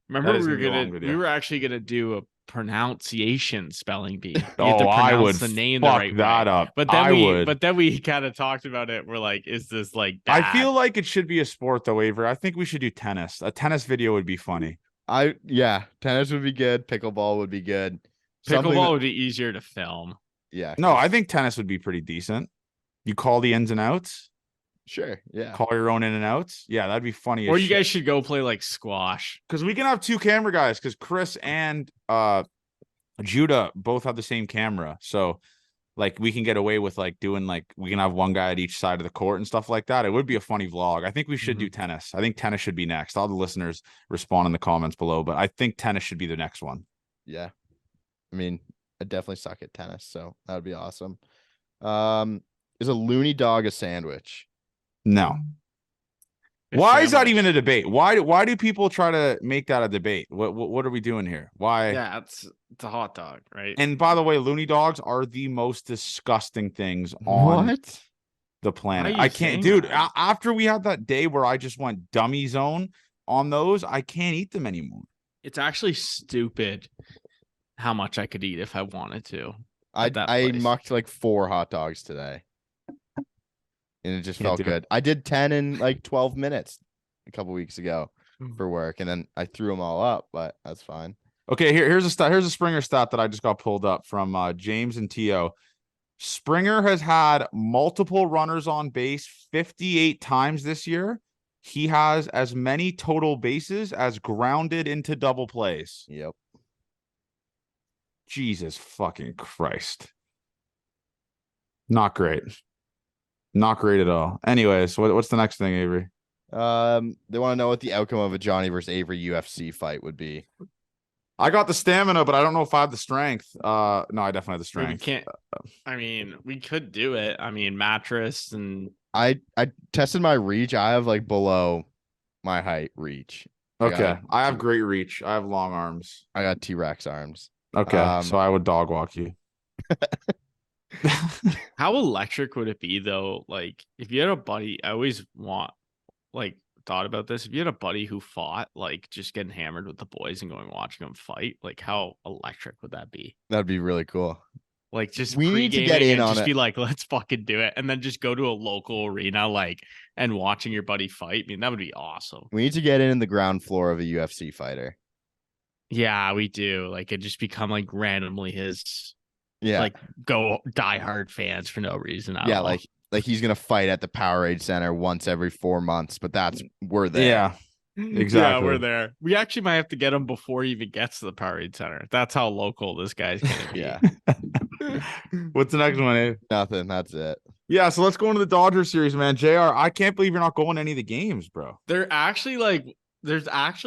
Remember That is we were gonna be a long we video. were actually gonna do a pronunciation spelling bee. You have to I pronounce would the name the fuck right that way. up. But then I would. But then we kind of talked about it. We're like, is this like bad? I feel like it should be a sport though, Avery. I think we should do tennis. A tennis video would be funny. Tennis would be good. Pickleball would be good. Pickleball would be easier to film. Yeah. No, I think tennis would be pretty decent. You call the ins and outs, Sure. Yeah. call your own in and outs. Yeah, that'd be funny. Or you guys should go play like squash. because we can have two camera guys because Chris and Judah both have the same camera. So like we can get away with like doing like we can have one guy at each side of the court and stuff like that. It would be a funny vlog. I think we should do tennis. I think tennis should be next. All the listeners respond in the comments below, but I think tennis should be the next one. Yeah. I mean, I definitely suck at tennis, so that would be awesome. Is a loony dog a sandwich? No. Why is that even a debate? Why do people try to make that a debate? What are we doing here? Why? Yeah, it's a hot dog, right? And by the way, loony dogs are the most disgusting things on What? the planet. Why are I you can't, saying dude. that? After we had that day where I just went dummy zone on those, I can't eat them anymore. It's actually stupid how much I could eat if I wanted to. I at that I place. mucked like 4 hot dogs today. And it just Can't felt do it. good. I did 10 in like 12 minutes a couple weeks ago for work, and then I threw them all up, but that's fine. Okay, here's a stat. Here's a Springer stat that I just got pulled up from James and Tio. Springer has had multiple runners on base 58 times this year. He has as many total bases as grounded into double plays. Yep. Jesus fucking Christ. Not great. Not great at all. Anyways, what's the next thing, Avery? They want to know what the outcome of a Johnny versus Avery UFC fight would be. I got the stamina, but I don't know if I have the strength. No, I definitely have the We strength. can't. I mean, we could do it. I mean, mattress and I tested my reach. I have like below my height reach. Okay. I have great reach. I have long arms. I got T-Rex arms. Okay. So I would dog walk you. how electric would it be though? Like, if you had a buddy, I always thought about this. If you had a buddy who fought, like just getting hammered with the boys and going watching them fight, like how electric would that be? That'd be really cool. Like just We need to get pre-gaming in and on just it. be like, let's fucking do it, and then just go to a local arena, like, and watching your buddy fight. I mean, that would be awesome. We need to get in the ground floor of a UFC fighter. Yeah, we do. Like, it just become like randomly his Yeah. like go diehard fans for no reason. I Yeah, don't know. like he's gonna fight at the Powerade Center once every 4 months, but we're there. Yeah. Yeah, Exactly. we're there. We actually might have to get him before he even gets to the Powerade Center. That's how local this guy's gonna be. Yeah. What's the next one, Abe? Nothing. That's it. Yeah, so let's go into the Dodgers series, man. JR, I can't believe you're not going to any of the games, bro. There's actually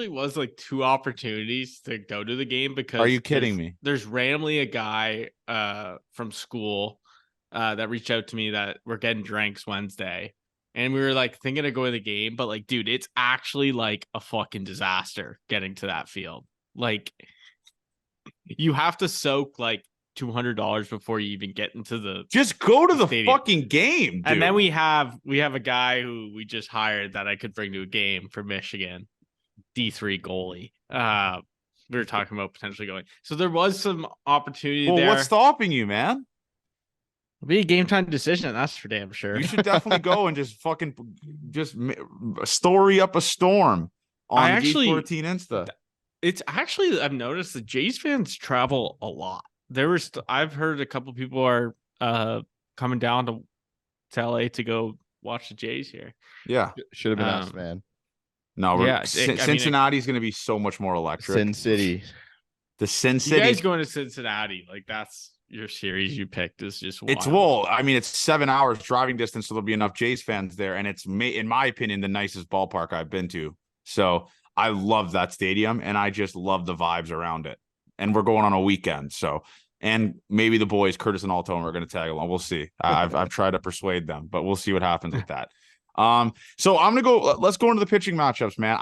was like 2 opportunities to go to the game because Are you kidding me? There's randomly a guy from school that reached out to me that we're getting drinks Wednesday. And we were like thinking of going to the game, but like, dude, it's actually like a fucking disaster getting to that field. Like, you have to soak like $200 before you even get into the Just go to the stadium. fucking game, dude. And then we have a guy who we just hired that I could bring to a game for Michigan, D3 goalie. We were talking about potentially going. So there was some opportunity there. What's stopping you, man? It'll be a game time decision, that's for damn sure. You should definitely go and just fucking story up a storm on G14 Insta. It's actually, I've noticed the Jays fans travel a lot. I've heard a couple people are coming down to LA to go watch the Jays here. Yeah, should have been us, man. No, Cincinnati's going to be so much more electric. Sin City, the Sin City. You guys going to Cincinnati? Like, that's your series you picked is just wild. It's 7 hours driving distance, so there'll be enough Jays fans there, and it's in my opinion the nicest ballpark I've been to. So I love that stadium, and I just love the vibes around it. And we're going on a weekend, so, and maybe the boys, Curtis and Alton, are going to tag along. We'll see. I've tried to persuade them, but we'll see what happens with that. So I'm gonna go. Let's go into the pitching matchups, man.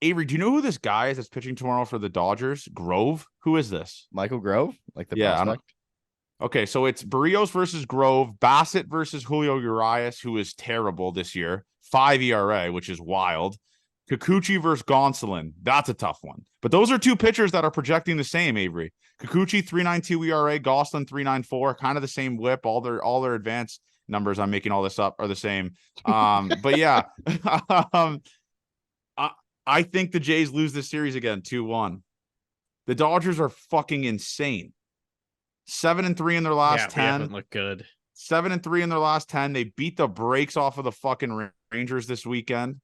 Avery, do you know who this guy is that's pitching tomorrow for the Dodgers? Grove. Who is this? Michael Grove, like the prospect? Okay, so it's Barrios versus Grove, Bassett versus Julio Urias, who is terrible this year, 5 ERA, which is wild. Kikuchi versus Gonsolin. That's a tough one. But those are 2 pitchers that are projecting the same, Avery. Kikuchi 3.92 ERA, Gonsolin 3.94, kind of the same whip. All their advanced numbers, I'm making all this up, are the same. But yeah. I think the Jays lose this series again, 2-1. The Dodgers are fucking insane. 7-3 in their last 10. We haven't looked good. 7-3 in their last 10. They beat the brakes off of the fucking Rangers this weekend.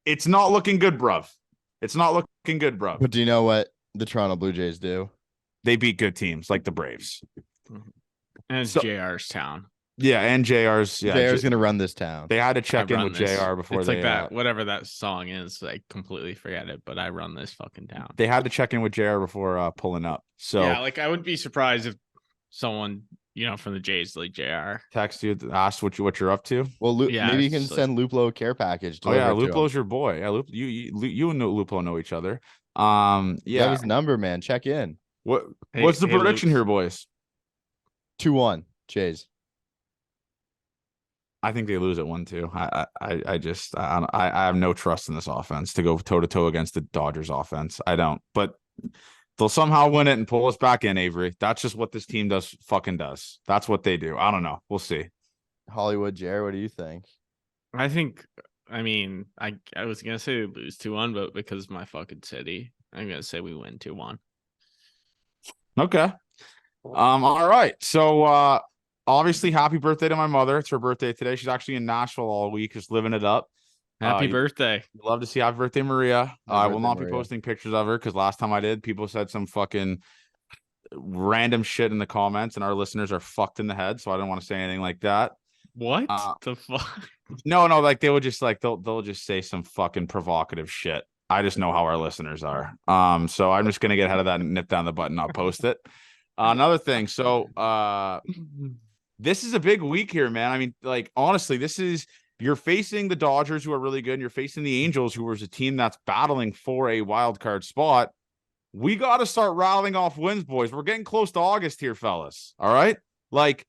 It's not looking good, bruv. It's not looking good, bruv. But do you know what the Toronto Blue Jays do? They beat good teams like the Braves. And it's JR's town. Yeah, and JR's. Yeah, JR's going to run this town. They had to check in with JR before it's they. Like that, whatever that song is, I completely forget it, but I run this fucking town. They had to check in with JR before pulling up. So yeah, like I wouldn't be surprised if someone, from the Jays, like JR, text you, ask what you're up to. Well, maybe you can send Luplo a care package. Oh yeah, Luplo's your boy. Yeah, you and Luplo know each other. Yeah, that was number, man. Check in. What's the prediction here, boys? 2-1 Jays. I think they lose at 1-2. I have no trust in this offense to go toe to toe against the Dodgers offense. I don't, but they'll somehow win it and pull us back in, Avery. That's just what this team does. That's what they do. I don't know. We'll see. Hollywood, Jared, what do you think? I was gonna say we lose 2-1, but because of my fucking city, I'm gonna say we win 2-1. Okay. All right. So obviously, happy birthday to my mother. It's her birthday today. She's actually in Nashville all week, just living it up. Happy birthday. Love to see happy birthday, Maria. I will not be posting pictures of her because last time I did, people said some fucking random shit in the comments, and our listeners are fucked in the head. So I don't want to say anything like that. What the fuck? No, like they would just they'll just say some fucking provocative shit. I just know how our listeners are. So I'm just gonna get ahead of that and nip down the button, not post it. Another thing. So this is a big week here, man. I mean, like, honestly, you're facing the Dodgers, who are really good, and you're facing the Angels, who is a team that's battling for a wild card spot. We got to start rattling off wins, boys. We're getting close to August here, fellas. All right? Like,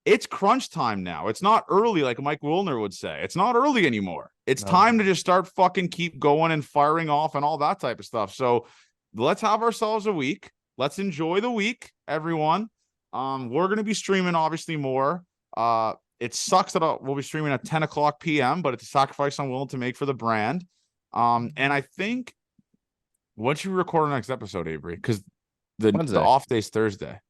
it's crunch time now. It's not early, like Mike Wilner would say. It's not early anymore. It's time to just start fucking keep going and firing off and all that type of stuff. So let's have ourselves a week. Let's enjoy the week, everyone. We're going to be streaming, obviously, more. It sucks that we'll be streaming at 10 o'clock p.m., but it's a sacrifice I'm willing to make for the brand. And I think, once you record our next episode, Avery, because the off day's Thursday.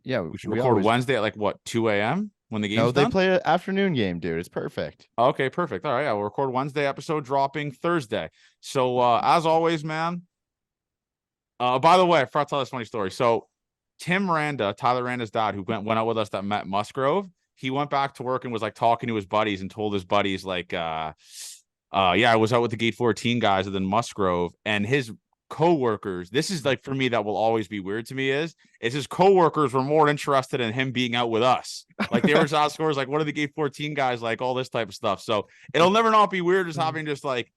Yeah, we should record Wednesday at like what, 2 a.m. when the game's done? No, they play an afternoon game, dude. It's perfect. Okay, perfect. All right, yeah, we'll record Wednesday episode dropping Thursday. So as always, man. By the way, I forgot to tell this funny story. So Tim Randa, Tyler Randa's dad, who went out with us that met Musgrove, he went back to work and was like talking to his buddies and told his buddies like, yeah, I was out with the Gate 14 guys and then Musgrove, and his co-workers, this is like for me that will always be weird to me, is his co-workers were more interested in him being out with us. Like they were out scores like, what are the Gate 14 guys like, all this type of stuff. So it'll never not be weird just having just like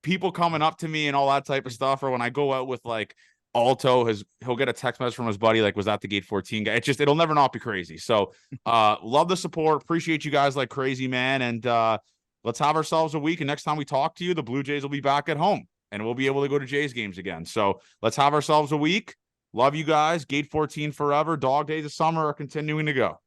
people coming up to me and all that type of stuff. Or when I go out with like Alto, he'll get a text message from his buddy like, was that the Gate 14 guy? It'll never not be crazy. So love the support, appreciate you guys like crazy, man. And let's have ourselves a week, and next time we talk to you, the Blue Jays will be back at home and we'll be able to go to Jays games again. So let's have ourselves a week. Love you guys. Gate 14 forever. Dog days of summer are continuing to go.